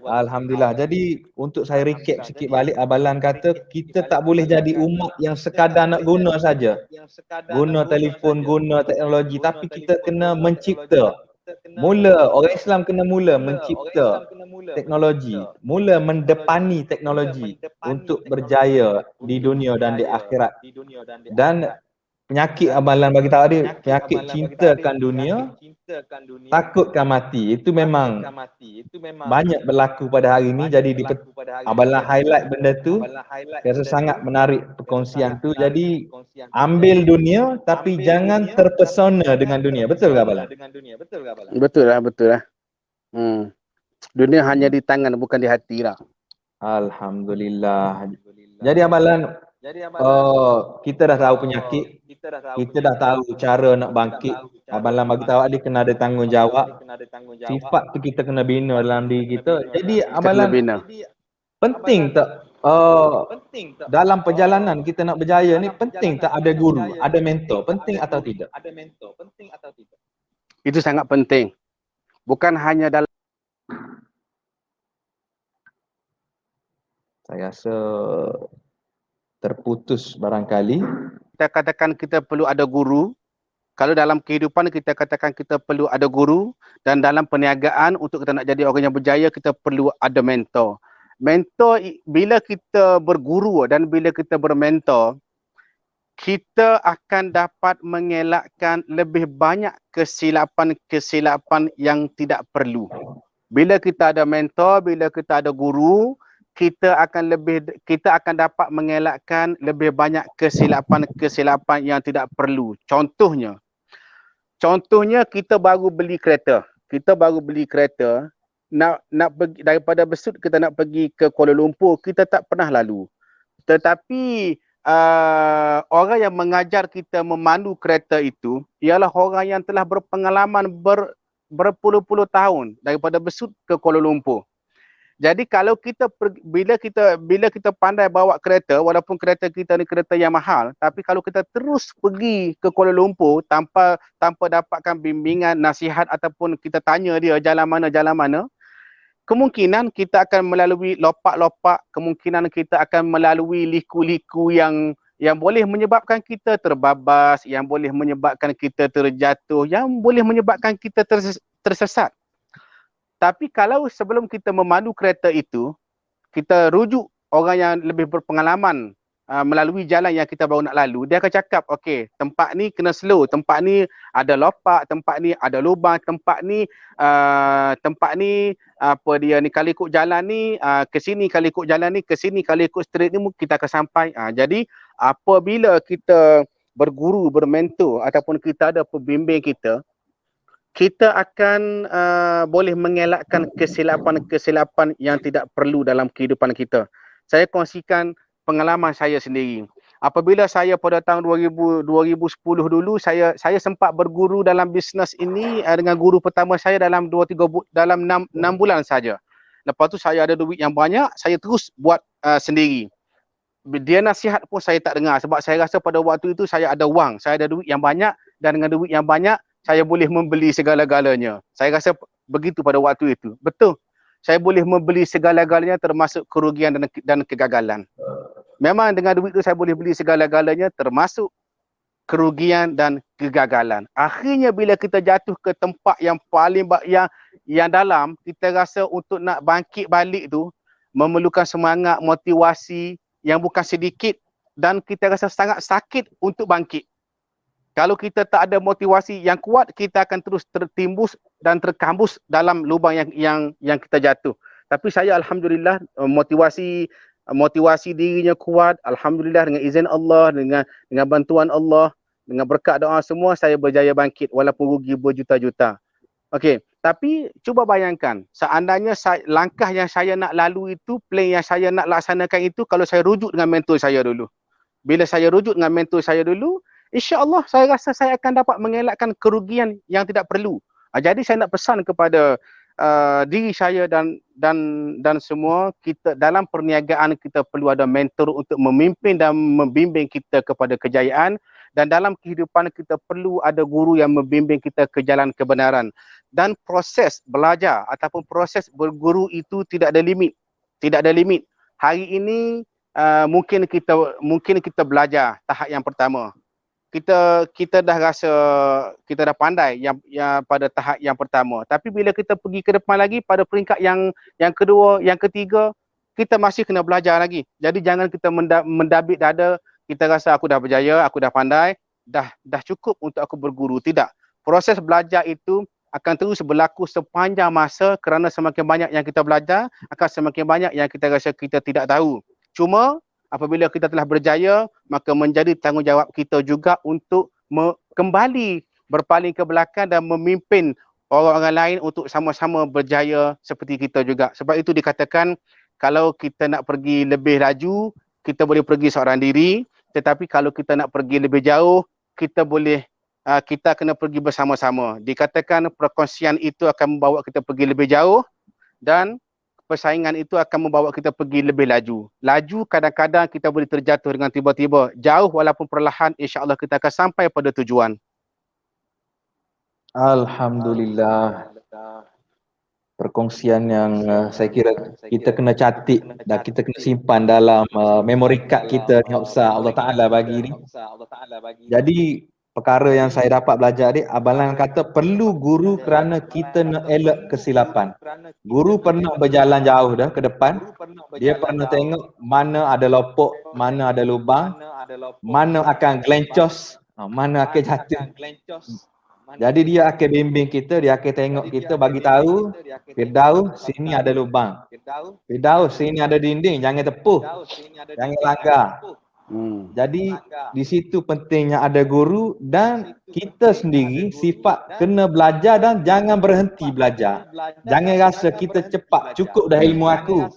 Alhamdulillah. Jadi untuk saya recap sikit balik, abalan kata kita tak boleh jadi umat yang sekadar nak guna saja. Guna telefon, guna teknologi, tapi kita kena mencipta. Orang Islam kena mula mencipta teknologi, mula mendepani teknologi untuk berjaya di dunia dan di akhirat. Dan penyakit abalan bagi tahu tadi, penyakit cintakan dunia, takutkan mati. Itu memang banyak berlaku pada hari ini. Jadi abalan highlight benda tu. Saya rasa sangat menarik perkongsian tu. Jadi ambil dunia tapi jangan terpesona dengan dunia. Betul ke abalan? Betul lah. Dunia hanya di tangan, bukan di hati lah. Alhamdulillah. Jadi abalan, Kita dah tahu penyakit, kita dah tahu cara nak bangkit. Abang bagi tahu dia kena ada tanggungjawab. Sifat tu kita kena bina dalam diri kita. Jadi Kita kena Abang bina. penting tak dalam perjalanan kita nak berjaya ni, penting tak ada guru, ada mentor, penting atau tidak? Itu sangat penting. Bukan hanya dalam Saya rasa terputus barangkali. kita katakan kita perlu ada guru. Kalau dalam kehidupan kita katakan kita perlu ada guru, dan dalam perniagaan untuk kita nak jadi orang yang berjaya kita perlu ada mentor. Mentor bila kita berguru dan bila kita bermentor, kita akan dapat mengelakkan lebih banyak kesilapan-kesilapan yang tidak perlu. Bila kita ada mentor, bila kita ada guru, kita akan dapat mengelakkan lebih banyak kesilapan-kesilapan yang tidak perlu. Contohnya kita baru beli kereta. Nak pergi daripada Besut kita nak pergi ke Kuala Lumpur, kita tak pernah lalu. Tetapi orang yang mengajar kita memandu kereta itu ialah orang yang telah berpengalaman berpuluh-puluh tahun daripada Besut ke Kuala Lumpur. Jadi kalau bila kita pandai bawa kereta, walaupun kereta kita ni kereta yang mahal, tapi kalau kita terus pergi ke Kuala Lumpur tanpa dapatkan bimbingan, nasihat ataupun kita tanya dia jalan mana, kemungkinan kita akan melalui lopak-lopak, kemungkinan kita akan melalui liku-liku yang boleh menyebabkan kita terbabas, yang boleh menyebabkan kita terjatuh, yang boleh menyebabkan kita tersesat. Tapi kalau sebelum kita memandu kereta itu, kita rujuk orang yang lebih berpengalaman melalui jalan yang kita baru nak lalu, dia akan cakap, okey, tempat ni kena slow, tempat ni ada lopak, tempat ni ada lubang, tempat ni kalau ikut jalan ni ke sini, kalau ikut jalan ni ke sini, kalau ikut straight ni kita akan sampai. Jadi apabila kita berguru, bermentor ataupun kita ada pembimbing kita akan boleh mengelakkan kesilapan-kesilapan yang tidak perlu dalam kehidupan kita. Saya kongsikan pengalaman saya sendiri. Apabila saya pada tahun 2010 dulu, saya sempat berguru dalam bisnes ini dengan guru pertama saya dalam 6 bulan saja. Lepas tu saya ada duit yang banyak, saya terus buat sendiri. Dia nasihat pun saya tak dengar sebab saya rasa pada waktu itu saya ada wang, saya ada duit yang banyak, dan dengan duit yang banyak saya boleh membeli segala-galanya. Saya rasa begitu pada waktu itu. Betul. Saya boleh membeli segala-galanya termasuk kerugian dan kegagalan. Memang dengan duit itu saya boleh beli segala-galanya termasuk kerugian dan kegagalan. Akhirnya bila kita jatuh ke tempat yang paling yang dalam, kita rasa untuk nak bangkit balik tu memerlukan semangat, motivasi yang bukan sedikit, dan kita rasa sangat sakit untuk bangkit. Kalau kita tak ada motivasi yang kuat, kita akan terus tertimbus dan terkambus dalam lubang yang kita jatuh. Tapi saya alhamdulillah motivasi dirinya kuat. Alhamdulillah dengan izin Allah, dengan bantuan Allah, dengan berkat doa semua, saya berjaya bangkit walaupun rugi berjuta-juta. Okey, tapi cuba bayangkan seandainya langkah yang saya nak lalu itu, plan yang saya nak laksanakan itu, kalau saya rujuk dengan mentor saya dulu. Bila saya rujuk dengan mentor saya dulu, InsyaAllah saya rasa saya akan dapat mengelakkan kerugian yang tidak perlu. Jadi saya nak pesan kepada diri saya dan semua, kita dalam perniagaan kita perlu ada mentor untuk memimpin dan membimbing kita kepada kejayaan, dan dalam kehidupan kita perlu ada guru yang membimbing kita ke jalan kebenaran. Dan proses belajar ataupun proses berguru itu tidak ada limit. Tidak ada limit. Hari ini mungkin kita belajar tahap yang pertama. Kita dah rasa kita dah pandai yang pada tahap yang pertama, tapi bila kita pergi ke depan lagi pada peringkat yang kedua, yang ketiga, kita masih kena belajar lagi. Jadi jangan kita mendabik dada, kita rasa aku dah berjaya, aku dah pandai, dah cukup untuk aku berguru. Tidak. Proses belajar itu akan terus berlaku sepanjang masa, kerana semakin banyak yang kita belajar, akan semakin banyak yang kita rasa kita tidak tahu. Cuma apabila kita telah berjaya, maka menjadi tanggungjawab kita juga untuk kembali berpaling ke belakang dan memimpin orang-orang lain untuk sama-sama berjaya seperti kita juga. Sebab itu dikatakan, kalau kita nak pergi lebih laju, kita boleh pergi seorang diri, tetapi kalau kita nak pergi lebih jauh, kita boleh kita kena pergi bersama-sama. Dikatakan perkongsian itu akan membawa kita pergi lebih jauh dan persaingan itu akan membawa kita pergi lebih laju. Laju kadang-kadang kita boleh terjatuh dengan tiba-tiba. Jauh walaupun perlahan, insya-Allah kita akan sampai pada tujuan. Alhamdulillah. Perkongsian yang saya kira kita kena catik dan kita kena simpan dalam memory card kita yang Ustaz Allah Ta'ala bagi ni. Jadi perkara yang saya dapat belajar ni, Abalan kata perlu guru kerana kita nak elak kesilapan. Guru pernah berjalan jauh dah ke depan. Dia pernah tengok mana ada lopok, mana ada lubang, mana akan gelencos, mana akan jatuh. Jadi dia akan bimbing kita, dia akan tengok kita, bagi tahu, Firdaus sini ada lubang. Firdaus sini ada dinding, jangan tepuh. Jangan langgar. Jadi di situ pentingnya ada guru dan kita sendiri sifat kena belajar dan jangan berhenti belajar. Jangan rasa kita cepat, cukup dah ilmu aku.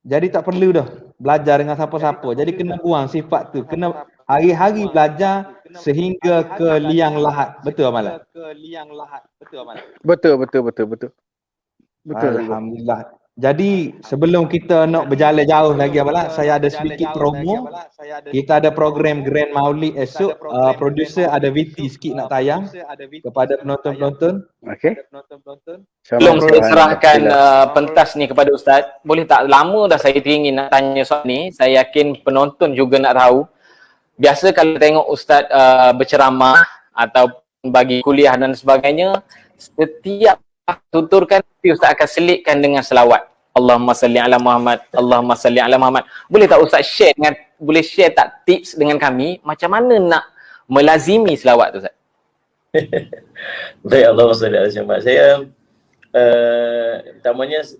Jadi tak perlu dah belajar dengan siapa-siapa. Jadi kena buang sifat tu. Kena hari-hari belajar sehingga ke liang lahat. Betul Amalan? Betul. Alhamdulillah. Jadi sebelum kita nak berjalan jauh lagi Amalan, saya ada sedikit promo. Kita ada program Grand Maulid esok. Producer ada VT sikit nak tayang kepada penonton-penonton. Okey. Sebelum saya serahkan pentas ni kepada Ustaz, boleh tak, lama dah saya teringin nak tanya soal ni. Saya yakin penonton juga nak tahu. Biasa kalau tengok Ustaz berceramah atau bagi kuliah dan sebagainya, setiap tuturkan Ustaz akan selitkan dengan selawat. Allahumma salli ala Muhammad, Allahumma salli ala Muhammad. Boleh tak Ustaz boleh share tak tips dengan kami macam mana nak melazimi selawat tu Ustaz? Baik, Allahumma salli ala Muhammad. Saya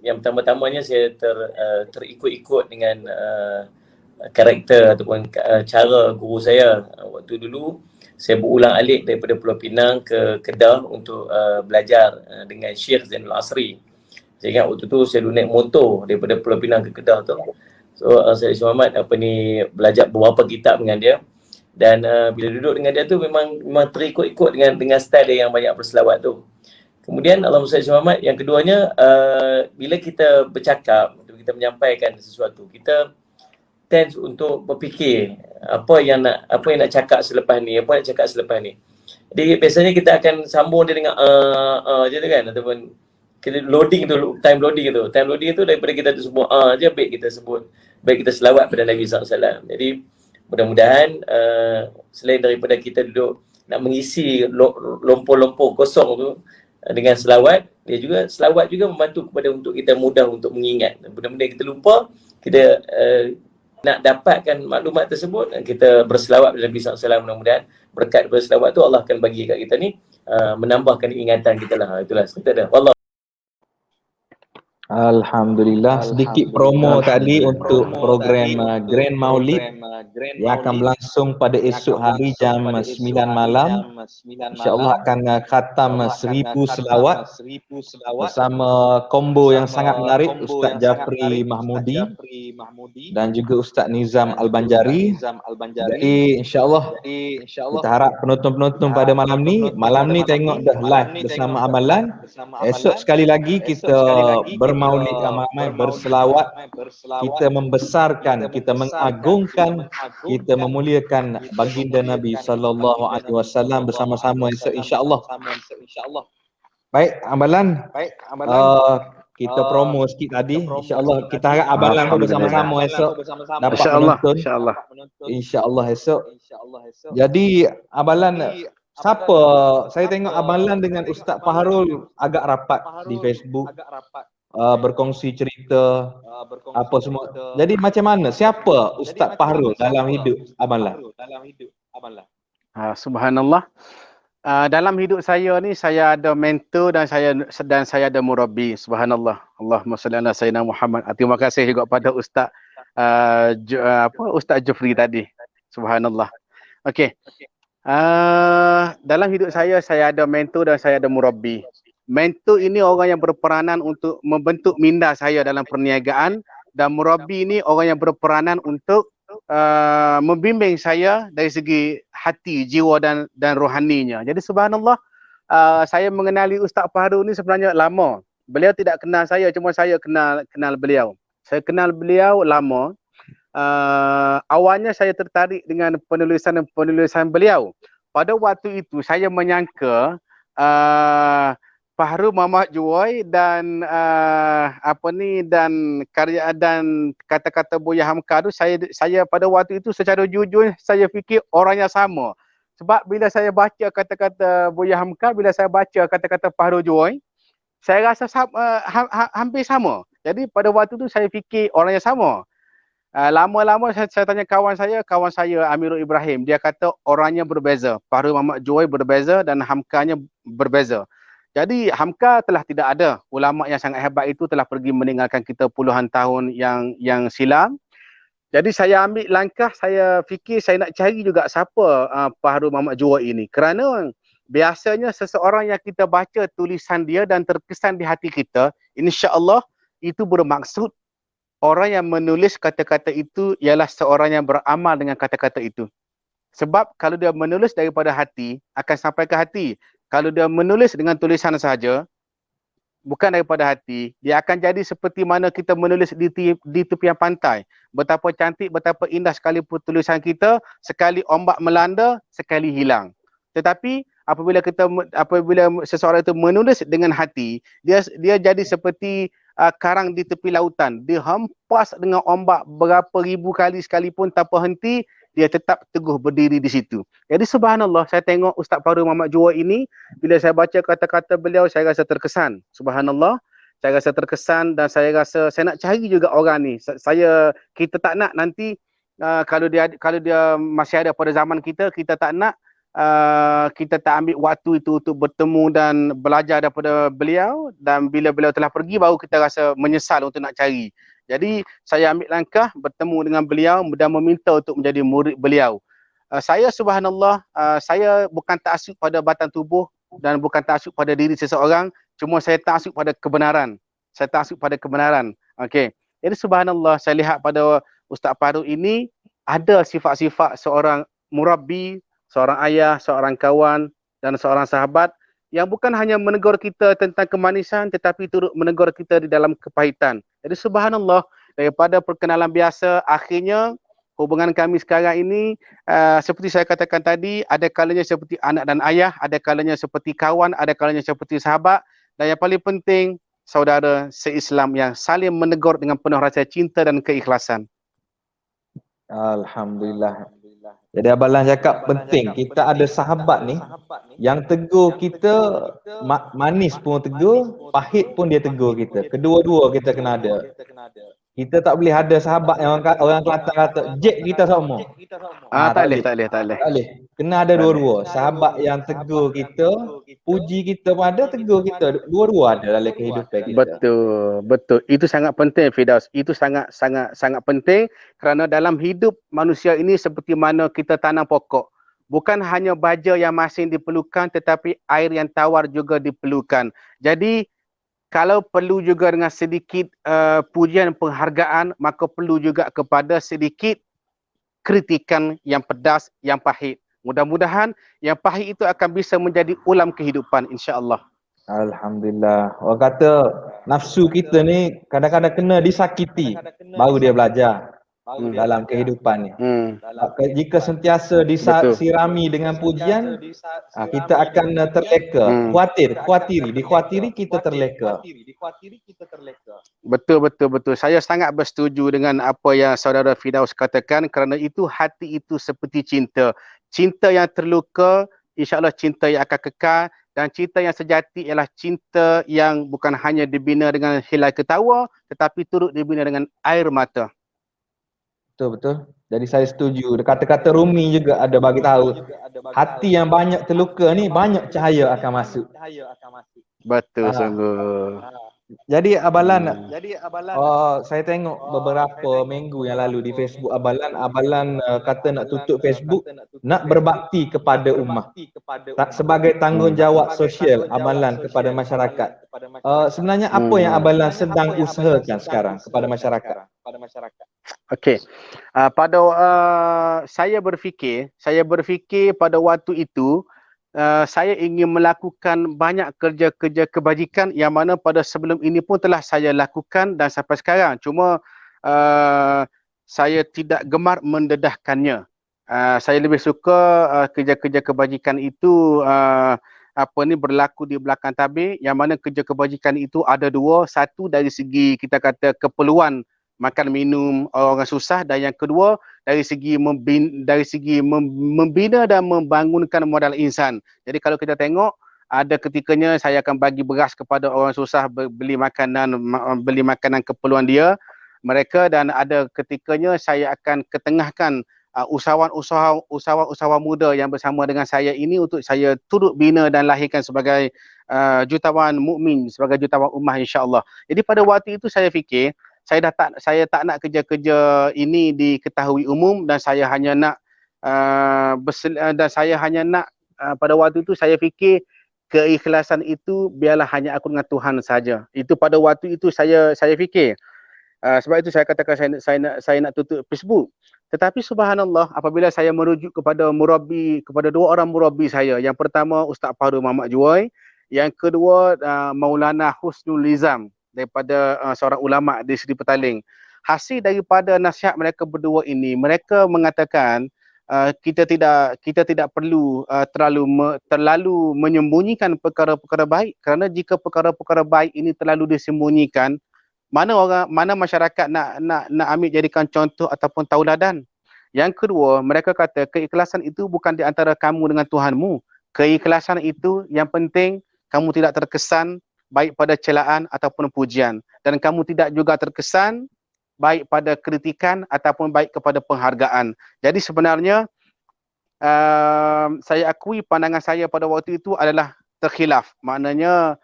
yang pertama-tamanya saya terikut-ikut dengan karakter ataupun cara guru saya. Waktu dulu saya berulang alik daripada Pulau Pinang ke Kedah untuk belajar dengan Syekh Zainul Asri. Saya ingat waktu tu saya dulu naik motor daripada Pulau Pinang ke Kedah tu. So saya Muhammad belajar beberapa kitab dengan dia. Dan bila duduk dengan dia tu memang terikut-ikut dengan style dia yang banyak berselawat tu. Kemudian Allahumma salli Muhammad, yang keduanya bila kita bercakap, kita menyampaikan sesuatu, kita tend untuk berfikir apa yang nak cakap selepas ni, Jadi biasanya kita akan sambung dia dengan je tu kan, ataupun kita time loading tu daripada kita tu semua je baik kita sebut, baik kita selawat pada Nabi SAW. Jadi mudah-mudahan selain daripada kita duduk nak mengisi lompor-lompor kosong tu dengan selawat, selawat juga membantu kepada untuk kita mudah untuk mengingat. Benda-benda kita lupa, kita nak dapatkan maklumat tersebut, kita berselawat pada Nabi SAW. Mudah-mudahan berkat berselawat tu Allah akan bagi kat kita ni menambahkan ingatan kita lah. Itulah cerita dia. Wallah. Alhamdulillah. Sedikit promo tadi untuk program Grand Maulid yang akan berlangsung pada esok hari jam 9 malam. InsyaAllah akan khatam 1000 selawat bersama combo yang sangat menarik, Ustaz Jafri Mahmudi dan juga Ustaz Nizam Al-Banjari. Jadi insyaAllah kita harap penonton-penonton pada malam ni tengok dah live bersama Amalan. Esok sekali lagi kita bermaulid ramai, berselawat, kita membesarkan, kita mengagungkan, kita memuliakan baginda Nabi SAW bersama-sama esok insya-Allah. Baik, Amalan. Kita promo sikit tadi. Insya-Allah kita harap Amalan pun bersama-sama esok dapat penonton. Insya-Allah esok. Jadi Amalan, siapa? Saya tengok Amalan dengan Ustaz Fahrul agak rapat di Facebook. Berkongsi cerita apa semua. Jadi macam mana? Siapa Ustaz Fahrul dalam hidup Amalan? Subhanallah. Dalam hidup saya ni saya ada mentor dan saya ada murabbi. Subhanallah. Allahumma salli ala sayyidina Muhammad. Terima kasih juga pada Ustaz Ustaz Jufri tadi. Subhanallah. Okey. Dalam hidup saya ada mentor dan saya ada murabbi. Mentor ini orang yang berperanan untuk membentuk minda saya dalam perniagaan dan murabbi ni orang yang berperanan untuk membimbing saya dari segi hati, jiwa dan rohaninya. Jadi subhanallah, saya mengenali Ustaz Fahrul ni sebenarnya lama. Beliau tidak kenal saya, cuma saya kenal beliau. Saya kenal beliau lama. Awalnya saya tertarik dengan penulisan beliau. Pada waktu itu saya menyangka Fahrul Muhammad Juwai dan dan karya dan kata-kata Buya Hamka tu saya pada waktu itu secara jujur saya fikir orang yang sama. Sebab bila saya baca kata-kata Buya Hamka, bila saya baca kata-kata Fahrul Juwai, saya rasa hampir sama. Jadi pada waktu tu saya fikir orang yang sama. Lama-lama saya tanya kawan saya Amirul Ibrahim, dia kata orangnya berbeza. Fahrul Muhammad Juwai berbeza dan Hamkanya berbeza. Jadi Hamka telah tidak ada. Ulama yang sangat hebat itu telah pergi meninggalkan kita puluhan tahun yang silam. Jadi saya ambil langkah, saya fikir saya nak cari juga siapa Fahrul Muhammad Juwai ini. Kerana biasanya seseorang yang kita baca tulisan dia dan terkesan di hati kita, insya-Allah itu bermaksud orang yang menulis kata-kata itu ialah seorang yang beramal dengan kata-kata itu. Sebab kalau dia menulis daripada hati, akan sampai ke hati. Kalau dia menulis dengan tulisan sahaja, bukan daripada hati, dia akan jadi seperti mana kita menulis di tepian pantai. Betapa cantik, betapa indah sekalipun tulisan kita, sekali ombak melanda, sekali hilang. Tetapi apabila seseorang itu menulis dengan hati, dia jadi seperti karang di tepi lautan. Dia hempas dengan ombak berapa ribu kali sekalipun tanpa henti, dia tetap teguh berdiri di situ. Jadi subhanallah, saya tengok Ustaz Fahrul Muhammad Juwai ini, bila saya baca kata-kata beliau, saya rasa terkesan. Subhanallah, saya rasa terkesan dan saya rasa saya nak cari juga orang ni. Kita tak nak nanti kalau dia masih ada pada zaman kita tak nak kita tak ambil waktu itu untuk bertemu dan belajar daripada beliau, dan bila beliau telah pergi baru kita rasa menyesal untuk nak cari. Jadi saya ambil langkah bertemu dengan beliau dan meminta untuk menjadi murid beliau. Saya subhanallah, saya bukan taksub pada batang tubuh dan bukan taksub pada diri seseorang, cuma saya taksub pada kebenaran. Saya taksub pada kebenaran. Okey. Jadi subhanallah, saya lihat pada Ustaz Fahrul ini ada sifat-sifat seorang murabbi, seorang ayah, seorang kawan dan seorang sahabat yang bukan hanya menegur kita tentang kemanisan tetapi turut menegur kita di dalam kepahitan. Jadi subhanallah, daripada perkenalan biasa, akhirnya hubungan kami sekarang ini seperti saya katakan tadi, ada kalanya seperti anak dan ayah, ada kalanya seperti kawan, ada kalanya seperti sahabat, dan yang paling penting saudara se-Islam yang saling menegur dengan penuh rasa cinta dan keikhlasan. Alhamdulillah. Jadi Abang Lan cakap penting kita ada sahabat ni yang tegur kita, manis pun tegur, pahit pun dia tegur kita. Kedua-dua kita kena ada. Kita tak boleh ada sahabat yang orang Kelantan kata Jack kita sama. Tak boleh. Kena ada dua-dua. Sahabat yang tegur kita, puji kita pun ada, tegur kita. Dua-dua ada dalam kehidupan kita. Betul. Itu sangat penting, Firdaus. Itu sangat penting kerana dalam hidup manusia ini seperti mana kita tanam pokok. Bukan hanya baja yang masing diperlukan tetapi air yang tawar juga diperlukan. Jadi kalau perlu juga dengan sedikit pujian penghargaan, maka perlu juga kepada sedikit kritikan yang pedas, yang pahit. Mudah-mudahan yang pahit itu akan bisa menjadi ulam kehidupan, insya-Allah. Alhamdulillah. Orang kata nafsu kita ni kadang-kadang kena disakiti baru dia belajar dalam kehidupan ni. Jika sentiasa disirami dengan pujian, kita akan terleka. Dikhawatiri kita terleka. Betul. Saya sangat bersetuju dengan apa yang saudara Firdaus katakan, kerana itu hati itu seperti cinta. Cinta yang terluka, insya-Allah cinta yang akan kekal, dan cinta yang sejati ialah cinta yang bukan hanya dibina dengan helai ketawa tetapi turut dibina dengan air mata. Betul. Jadi saya setuju. Kata-kata Rumi juga ada bagi tahu, hati yang banyak terluka ni banyak cahaya akan masuk. Betul sungguh. Jadi Abalan, saya tengok beberapa minggu yang lalu di Facebook Abalan kata nak tutup Facebook, nak berbakti kepada ummah. Tak sebagai tanggungjawab sosial Abalan kepada masyarakat. Sebenarnya apa yang Abalan sedang usahakan sekarang kepada masyarakat? Okey. Saya berfikir pada waktu itu saya ingin melakukan banyak kerja-kerja kebajikan yang mana pada sebelum ini pun telah saya lakukan dan sampai sekarang. Cuma saya tidak gemar mendedahkannya. Saya lebih suka kerja-kerja kebajikan itu berlaku di belakang tabir, yang mana kerja kebajikan itu ada dua. Satu dari segi kita kata keperluan makan minum orang susah, dan yang kedua dari segi membina dan membangunkan modal insan. Jadi kalau kita tengok, ada ketikanya saya akan bagi beras kepada orang susah, beli makanan keperluan mereka, dan ada ketikanya saya akan ketengahkan usahawan muda yang bersama dengan saya ini untuk saya turut bina dan lahirkan sebagai jutawan mukmin, sebagai jutawan ummah, insya-Allah. Jadi pada waktu itu saya fikir saya tak nak kerja-kerja ini diketahui umum, dan saya hanya nak pada waktu itu saya fikir keikhlasan itu biarlah hanya aku dengan Tuhan saja. Itu pada waktu itu saya fikir. Sebab itu saya katakan saya nak tutup Facebook. Tetapi subhanallah, apabila saya merujuk kepada dua orang murabbi saya. Yang pertama Ustaz Fahru Muhammad Juwai, yang kedua Maulana Husnul Nizam daripada seorang ulama di Seri Petaling. Hasil daripada nasihat mereka berdua ini, mereka mengatakan kita tidak perlu terlalu menyembunyikan perkara-perkara baik, kerana jika perkara-perkara baik ini terlalu disembunyikan, mana masyarakat nak ambil jadikan contoh ataupun tauladan. Yang kedua, mereka kata keikhlasan itu bukan di antara kamu dengan Tuhanmu. Keikhlasan itu yang penting kamu tidak terkesan baik pada celaan ataupun pujian, dan kamu tidak juga terkesan baik pada kritikan ataupun baik kepada penghargaan. Jadi sebenarnya saya akui pandangan saya pada waktu itu adalah terkhilaf. Maknanya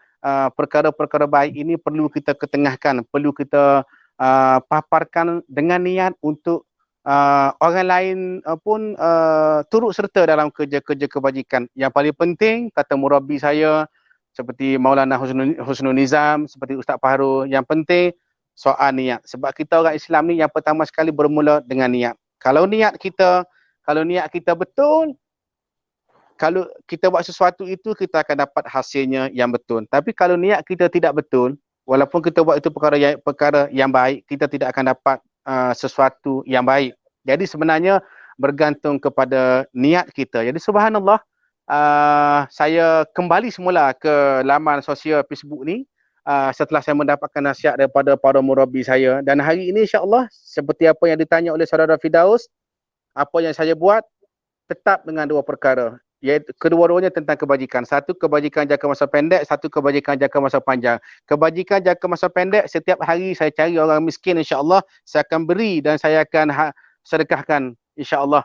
perkara-perkara baik ini perlu kita ketengahkan, perlu kita paparkan dengan niat untuk orang lain pun turut serta dalam kerja-kerja kebajikan. Yang paling penting, kata murabbi saya seperti Maulana Husnul Nizam, seperti Ustaz Fahru, yang penting soal niat. Sebab kita orang Islam ni yang pertama sekali bermula dengan niat. Kalau niat kita betul, kalau kita buat sesuatu itu, kita akan dapat hasilnya yang betul. Tapi kalau niat kita tidak betul, walaupun kita buat itu perkara yang baik, kita tidak akan dapat sesuatu yang baik. Jadi sebenarnya bergantung kepada niat kita. Jadi subhanallah, saya kembali semula ke laman sosial Facebook ni setelah saya mendapatkan nasihat daripada para murabbi saya. Dan hari ini insya-Allah, seperti apa yang ditanya oleh saudara Firdaus, apa yang saya buat tetap dengan dua perkara, iaitu kedua-duanya tentang kebajikan. Satu, kebajikan jangka masa pendek, satu kebajikan jangka masa panjang. Kebajikan jangka masa pendek, setiap hari saya cari orang miskin, insya-Allah saya akan beri dan saya akan sedekahkan, insya-Allah,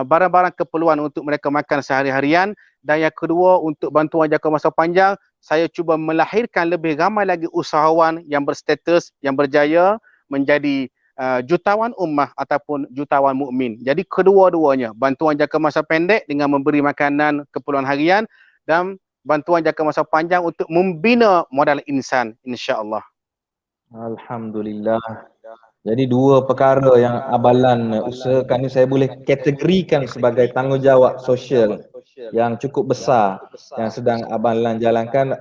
barang-barang keperluan untuk mereka makan sehari-harian. Dan yang kedua, untuk bantuan jangka masa panjang, saya cuba melahirkan lebih ramai lagi usahawan yang berstatus, yang berjaya menjadi jutawan ummah ataupun jutawan mukmin. Jadi kedua-duanya, bantuan jangka masa pendek dengan memberi makanan keperluan harian, dan bantuan jangka masa panjang untuk membina modal insan, insya-Allah. Alhamdulillah. Jadi dua perkara yang Abalan usahakan ni saya boleh kategorikan sebagai tanggungjawab sosial yang cukup besar yang sedang Abalan jalankan.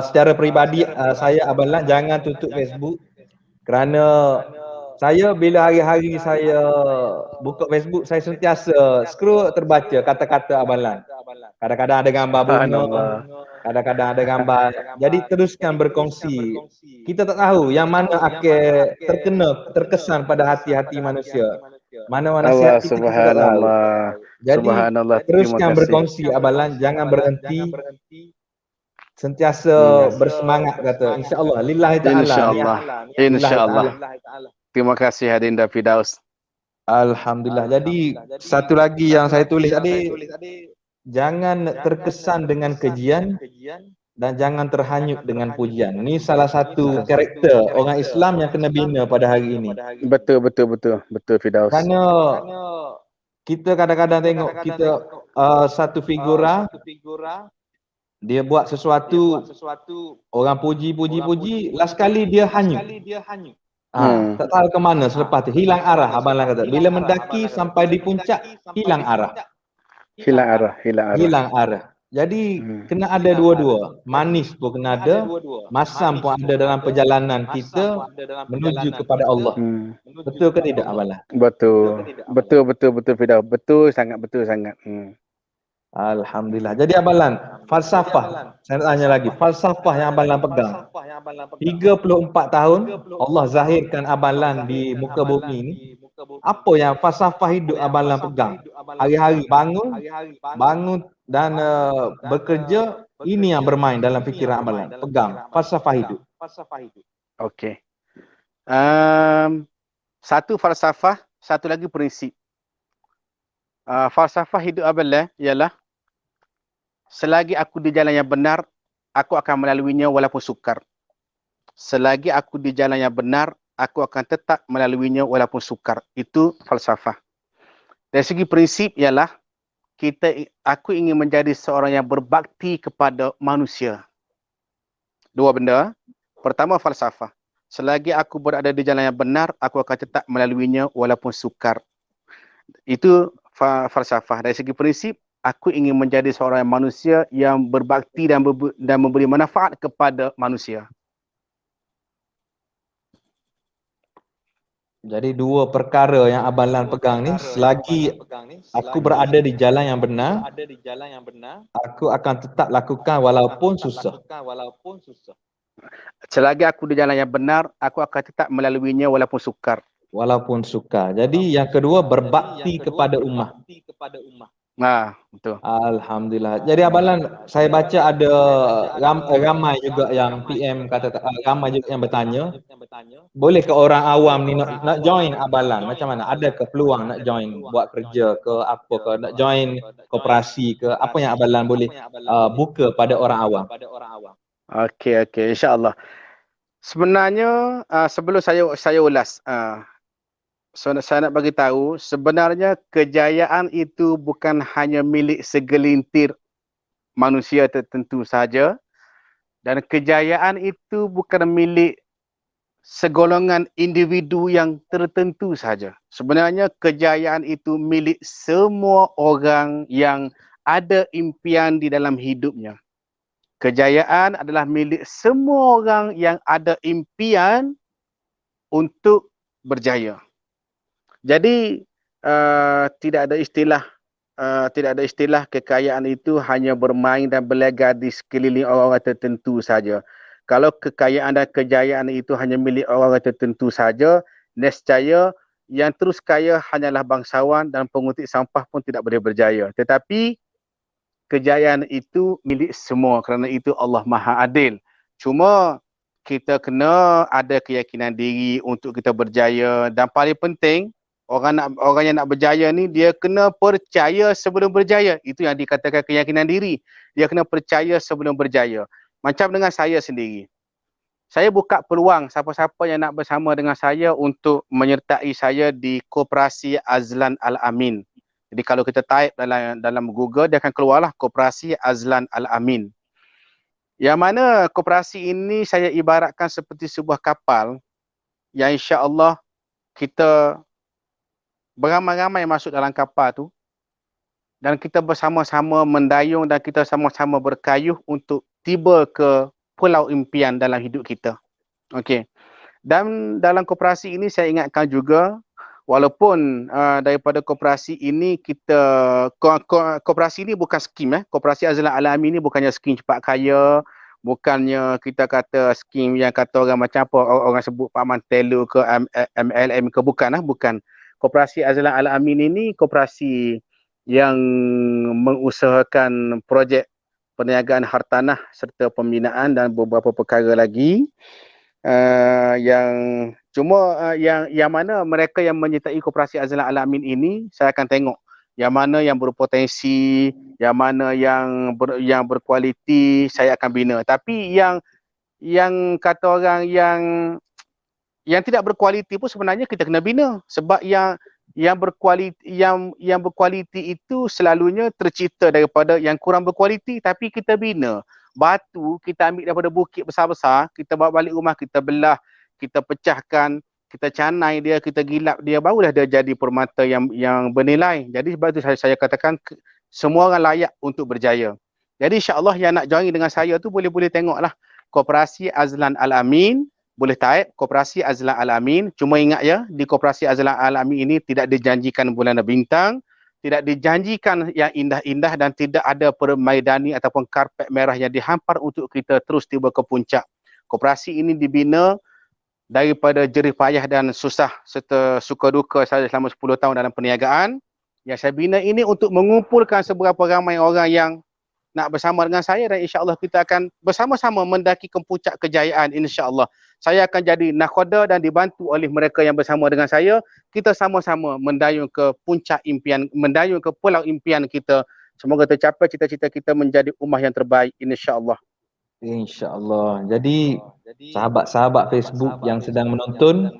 Secara peribadi saya Abalan jangan tutup Facebook, kerana saya bila hari-hari saya buka Facebook, saya sentiasa scroll terbaca kata-kata Abalan. Kadang-kadang ada gambar bunga, kadang-kadang ada gambar. Jadi teruskan berkongsi. Kita tak tahu yang mana akan terkesan pada hati-hati manusia. Mana nasihat kita tak tahu. Jadi teruskan berkongsi Abalan, jangan berhenti. Sentiasa bersemangat kata. Insya-Allah, lillahi ta'ala. Insya-Allah. Terima kasih Adinda Firdaus. Alhamdulillah. Jadi satu lagi yang saya tulis tadi, jangan terkesan dengan kejian, dan jangan terhanyut dengan pujian. Ni salah satu karakter orang Islam yang kena bina pada hari ini. Betul Firdaus. Kerana kita kadang-kadang tengok kita satu figura dia buat sesuatu, orang puji, last kali dia hanyut. Tak tahu ke mana selepas tu, hilang arah. Abang Lan kata, bila mendaki sampai di puncak, hilang arah. Hilang arah. Jadi kena ada dua-dua. Manis pun kena ada, masam pun ada dalam perjalanan kita menuju kepada Allah. Betul ke tidak Abang Lan? Betul Firdaus. Betul sangat. Alhamdulillah. Jadi Abang Lan, falsafah. Saya nak tanya lagi, falsafah yang Abang Lan pegang. 34 tahun Allah zahirkan Abang Lan di muka bumi ni. Apa yang falsafah hidup Abang Lan pegang? Hari-hari bangun dan bekerja, ini yang bermain dalam fikiran Abang Lan. Pegang falsafah hidup. Okey. Satu falsafah, satu lagi prinsip. Falsafah hidup Abang Lan ialah selagi aku di jalan yang benar, aku akan melaluinya walaupun sukar. Selagi aku di jalan yang benar, aku akan tetap melaluinya walaupun sukar. Itu falsafah. Dari segi prinsip ialah aku ingin menjadi seorang yang berbakti kepada manusia. Dua benda. Pertama, falsafah. Selagi aku berada di jalan yang benar, aku akan tetap melaluinya walaupun sukar. Itu falsafah. Dari segi prinsip, aku ingin menjadi seorang manusia yang berbakti dan memberi manfaat kepada manusia. Jadi dua perkara yang Abang Lan pegang ni, selagi aku berada di jalan yang benar, aku akan tetap lakukan walaupun susah. Selagi aku di jalan yang benar, aku akan tetap melaluinya walaupun sukar. Jadi yang kedua, berbakti kepada ummah. Betul. Alhamdulillah. Jadi Abang Lan, saya baca ada ramai juga yang PM kata, ramai juga yang bertanya, boleh ke orang awam ni nak join Abang Lan? Macam mana? Ada ke peluang nak join buat kerja ke apa ke, nak join koperasi ke, apa yang Abang Lan boleh buka pada orang awam? Okey, insya-Allah. Sebenarnya sebelum saya ulas, saya nak bagi tahu, sebenarnya kejayaan itu bukan hanya milik segelintir manusia tertentu saja, dan kejayaan itu bukan milik segolongan individu yang tertentu saja. Sebenarnya kejayaan itu milik semua orang yang ada impian di dalam hidupnya. Kejayaan adalah milik semua orang yang ada impian untuk berjaya. Jadi tidak ada istilah kekayaan itu hanya bermain dan berlaga di sekeliling orang-orang tertentu saja. Kalau kekayaan dan kejayaan itu hanya milik orang-orang tertentu saja, nescaya yang terus kaya hanyalah bangsawan dan pengutik sampah pun tidak boleh berjaya. Tetapi kejayaan itu milik semua, kerana itu Allah Maha Adil. Cuma kita kena ada keyakinan diri untuk kita berjaya, dan paling penting orang yang nak berjaya ni dia kena percaya sebelum berjaya. Itu yang dikatakan keyakinan diri. Dia kena percaya sebelum berjaya. Macam dengan saya sendiri. Saya buka peluang siapa-siapa yang nak bersama dengan saya untuk menyertai saya di Koperasi Azlan Al-Amin. Jadi kalau kita type dalam Google, dia akan keluarlah Koperasi Azlan Al-Amin. Yang mana koperasi ini saya ibaratkan seperti sebuah kapal yang insya-Allah kita beramai-ramai masuk dalam kapal tu, dan kita bersama-sama mendayung dan kita sama-sama berkayuh untuk tiba ke pulau impian dalam hidup kita. Okey. Dan dalam koperasi ini saya ingatkan juga, walaupun daripada koperasi ini koperasi ini bukan skim, Koperasi Azlan Al-Amin ini bukannya skim cepat kaya, bukannya kita kata skim yang kata orang macam apa, orang sebut Pak Mantelo ke MLM ke, bukan. Koperasi Azlan Al-Amin ini koperasi yang mengusahakan projek perniagaan hartanah serta pembinaan dan beberapa perkara lagi, yang mana mereka yang menyertai Koperasi Azlan Al-Amin ini, saya akan tengok yang mana yang berpotensi, yang mana yang berkualiti, saya akan bina. Tapi yang kata orang yang tidak berkualiti pun sebenarnya kita kena bina, sebab yang berkualiti itu selalunya tercipta daripada yang kurang berkualiti, tapi kita bina. Batu kita ambil daripada bukit besar-besar, kita bawa balik rumah, kita belah, kita pecahkan, kita canai dia, kita gilap dia, barulah dia jadi permata yang bernilai. Jadi sebab itu saya katakan semua orang layak untuk berjaya. Jadi insya-Allah yang nak join dengan saya tu boleh tengoklah Koperasi Azlan Al-Amin, boleh type Koperasi Azlan Al-Amin. Cuma ingat ya, di Koperasi Azlan Al-Amin ini tidak dijanjikan bulan bintang, tidak dijanjikan yang indah-indah, dan tidak ada permaidani ataupun karpet merah yang dihampar untuk kita terus tiba ke puncak. Koperasi ini dibina daripada jerih payah dan susah serta suka duka saya selama 10 tahun dalam perniagaan. Yang saya bina ini untuk mengumpulkan seberapa ramai orang yang nak bersama dengan saya, dan insya-Allah kita akan bersama-sama mendaki ke puncak kejayaan insya-Allah. Saya akan jadi nakhoda dan dibantu oleh mereka yang bersama dengan saya. Kita sama-sama mendayung ke puncak impian, mendayung ke pulau impian kita. Semoga tercapai cita-cita kita menjadi ummah yang terbaik insya-Allah. InsyaAllah. Jadi sahabat-sahabat Facebook yang sedang menonton,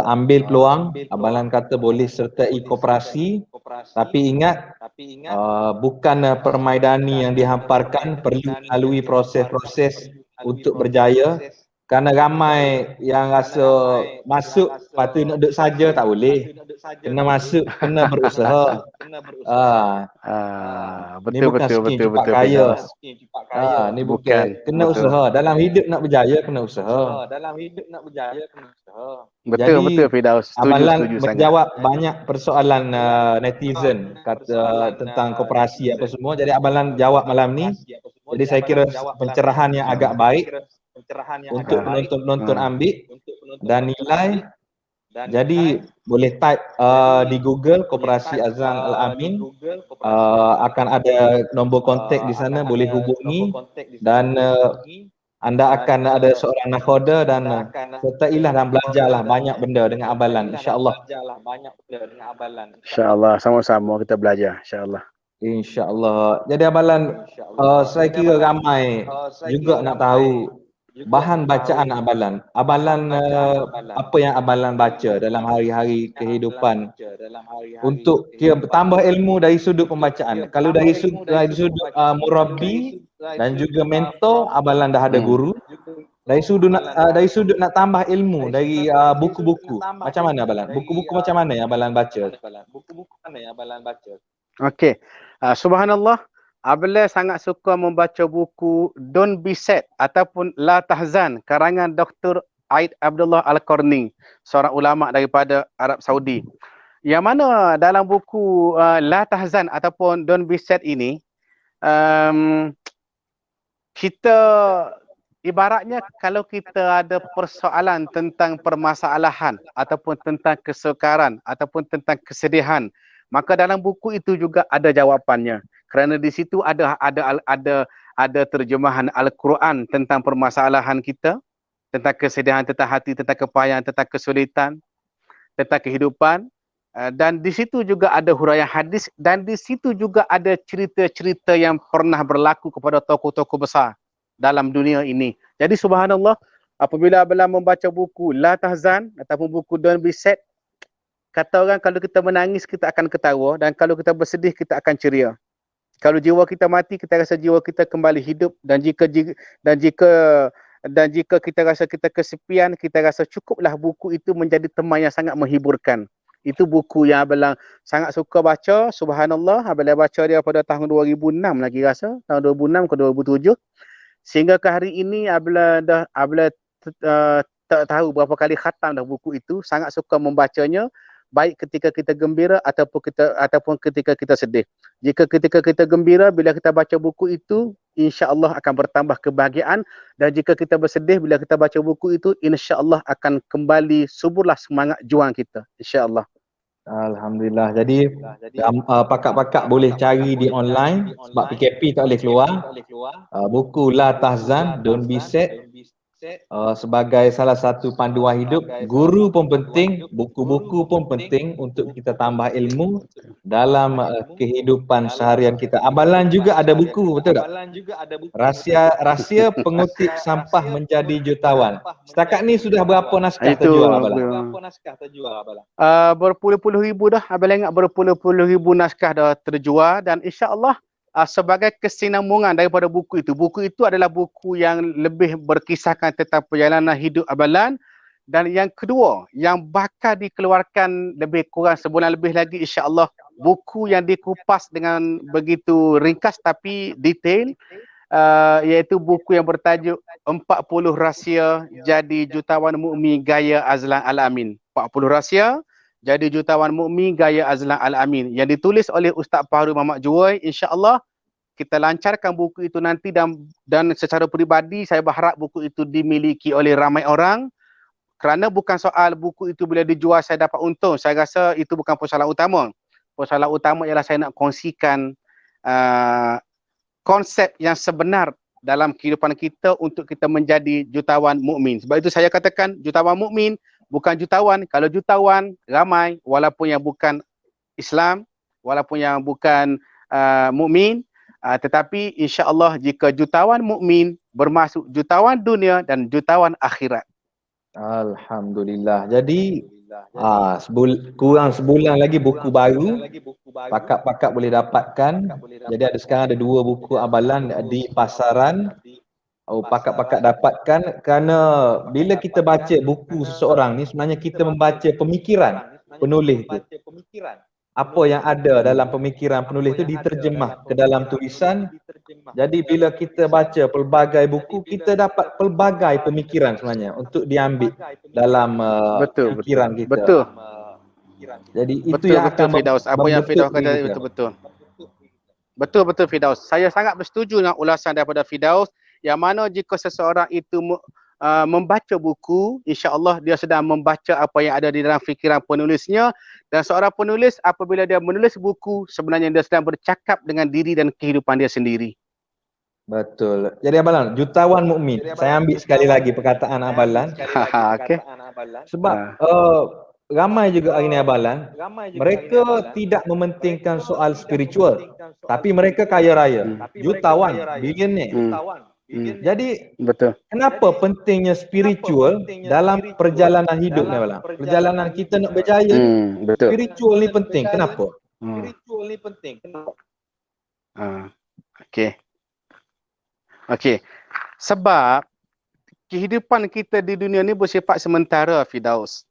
ambil peluang. Abalan kata boleh sertai koperasi, tapi ingat bukan permaidani yang dihamparkan, perlu melalui proses-proses untuk berjaya. Kerana ramai yang rasa masuk lepas tu nak duduk saja, tak boleh. Kena masuk, kena berusaha. Ni bukan skim cepat kaya. Ni bukan, kena usaha. Dalam hidup nak berjaya, kena usaha. Betul Firdaus. Abalan Setuju menjawab banyak persoalan netizen kata tentang koperasi apa semua. Jadi abalan jawab malam ni. Jadi saya kira pencerahan yang agak baik untuk penonton-penonton ambil dan nilai. Jadi boleh type di Google Koperasi Azlan Al-Amin, akan ada nombor kontak di sana, boleh hubungi, dan anda akan ada seorang nakhoda, dan sertailah dan belajarlah banyak benda dengan abalan, insya-Allah. Insya-Allah, sama-sama kita belajar insya-Allah. InsyaAllah. Jadi abalan, saya kira ramai juga nak tahu bahan bacaan abalan. Abalan apa yang abalan baca dalam hari-hari kehidupan untuk kira tambah ilmu dari sudut pembacaan. Kalau dari sudut murabbi dan juga mentor, abalan dah ada guru. Dari sudut nak tambah ilmu dari buku-buku. Macam mana abalan? Buku-buku macam mana yang abalan baca? Okey. Subhanallah, Abla sangat suka membaca buku Don't Be Sad ataupun La Tahzan karangan Dr. Aid Abdullah Al-Qarni, seorang ulama daripada Arab Saudi. Yang mana dalam buku La Tahzan ataupun Don't Be Sad ini, kita ibaratnya kalau kita ada persoalan tentang permasalahan ataupun tentang kesukaran ataupun tentang kesedihan, maka dalam buku itu juga ada jawapannya. Kerana di situ ada terjemahan Al-Quran tentang permasalahan kita, tentang kesedihan, tentang hati, tentang kepayahan, tentang kesulitan, tentang kehidupan. Dan di situ juga ada huraian hadis, dan di situ juga ada cerita-cerita yang pernah berlaku kepada tokoh-tokoh besar dalam dunia ini. Jadi subhanallah, apabila Abla membaca buku La Tahzan ataupun buku Don't Be Sad, kata orang kalau kita menangis kita akan ketawa, dan kalau kita bersedih kita akan ceria. Kalau jiwa kita mati, kita rasa jiwa kita kembali hidup, dan jika kita rasa kita kesepian, kita rasa cukuplah buku itu menjadi teman yang sangat menghiburkan. Itu buku yang Abang sangat suka baca. Subhanallah, Abang baca dia pada tahun 2006 lagi rasa, tahun 2006 ke 2007. Sehingga ke hari ini Abang tak tahu berapa kali khatam dah buku itu. Sangat suka membacanya, baik ketika kita gembira ataupun ketika kita sedih. Jika ketika kita gembira, bila kita baca buku itu, insya-Allah akan bertambah kebahagiaan, dan jika kita bersedih bila kita baca buku itu, insya-Allah akan kembali suburlah semangat juang kita, insya-Allah. Alhamdulillah. Jadi pakak-pakak boleh cari di online sebab PKP tak boleh keluar. Buku La Tahzan, Don't Be Sad, sebagai salah satu panduan hidup, guru pun penting, buku-buku pun penting untuk kita tambah ilmu dalam kehidupan seharian kita. Abalan juga ada buku, betul tak? Rahsia pengutip sampah menjadi jutawan. Setakat ni sudah berapa naskah Itu terjual Abalan? berpuluh-puluh ribu dah. Abang ingat berpuluh-puluh ribu naskah dah terjual dan insya-Allah sebagai kesinambungan daripada buku itu adalah buku yang lebih berkisahkan tentang perjalanan hidup Abalan, dan yang kedua yang bakal dikeluarkan lebih kurang sebulan lebih lagi insya-Allah, buku yang dikupas dengan begitu ringkas tapi detail, iaitu buku yang bertajuk 40 Rahsia Jadi Jutawan Mukmin Gaya Azlan Al-Amin. 40 Rahsia Jadi Jutawan Mukmin Gaya Azlan Al-Amin yang ditulis oleh Ustaz Fahrul Muhammad Juwai. InsyaAllah kita lancarkan buku itu nanti, dan secara peribadi saya berharap buku itu dimiliki oleh ramai orang, kerana bukan soal buku itu bila dijual saya dapat untung. Saya rasa itu bukan persoalan utama. Persoalan utama ialah saya nak kongsikan konsep yang sebenar dalam kehidupan kita untuk kita menjadi jutawan mukmin. Sebab itu saya katakan jutawan mukmin bukan jutawan. Kalau jutawan ramai, walaupun yang bukan Islam, walaupun yang bukan mukmin, tetapi insya-Allah jika jutawan mukmin bermaksud jutawan dunia dan jutawan akhirat. Alhamdulillah. Jadi kurang sebulan lagi buku baru pakat-pakat boleh dapatkan. Jadi sekarang ada 2 buku Abalan di pasaran. Pakat-pakat dapatkan, kerana bila kita baca buku seseorang ni sebenarnya kita membaca pemikiran penulis tu. Apa yang ada dalam pemikiran penulis itu diterjemah ke dalam tulisan. Jadi bila kita baca pelbagai buku, kita dapat pelbagai pemikiran sebenarnya untuk diambil dalam fikiran kita. Betul. Jadi itu Betul, yang akan Firdaus. Apa yang Firdaus kata itu betul. Betul Firdaus. Saya sangat bersetuju dengan ulasan daripada Firdaus, yang mana jika seseorang itu membaca buku, insya-Allah dia sedang membaca apa yang ada di dalam fikiran penulisnya, dan seorang penulis apabila dia menulis buku sebenarnya dia sedang bercakap dengan diri dan kehidupan dia sendiri. Betul. Jadi Abalan, jutawan mukmin. Saya ambil sekali lagi perkataan Abalan. Okey. Sebab ramai juga hari ni Abalan, mereka tidak mementingkan soal spiritual, tapi mereka kaya raya, jutawan, bilioner. Jadi betul. Kenapa pentingnya spiritual dalam perjalanan hidup ni Abalan? Perjalanan kita nak berjaya, betul. spiritual ni penting. Kenapa? Okey. Sebab kehidupan kita di dunia ni bersifat sementara, Firdaus.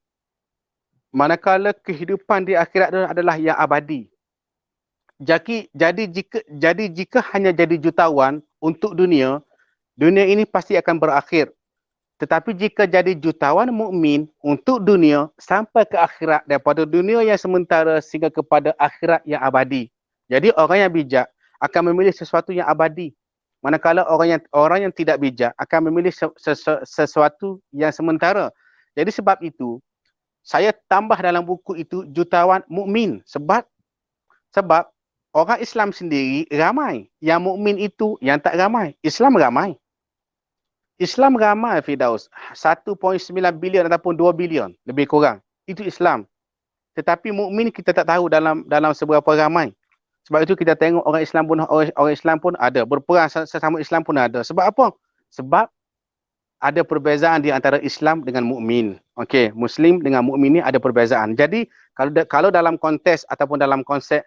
Manakala kehidupan di akhirat adalah yang abadi. Jadi jika hanya jadi jutawan untuk dunia ini pasti akan berakhir. Tetapi jika jadi jutawan mukmin untuk dunia sampai ke akhirat, daripada dunia yang sementara sehingga kepada akhirat yang abadi. Jadi orang yang bijak akan memilih sesuatu yang abadi. Manakala orang yang tidak bijak akan memilih sesuatu yang sementara. Jadi sebab itu saya tambah dalam buku itu jutawan mukmin, sebab orang Islam sendiri ramai, yang mukmin itu yang tak ramai. Islam ramai, Firdaus. 1.9 bilion ataupun 2 bilion lebih kurang. Itu Islam. Tetapi mukmin kita tak tahu dalam seberapa ramai. Sebab itu kita tengok orang Islam pun ada, berperang sesama Islam pun ada. Sebab apa? Sebab ada perbezaan di antara Islam dengan mukmin. Okey, Muslim dengan mukmin ni ada perbezaan. Jadi kalau dalam konteks ataupun dalam konsep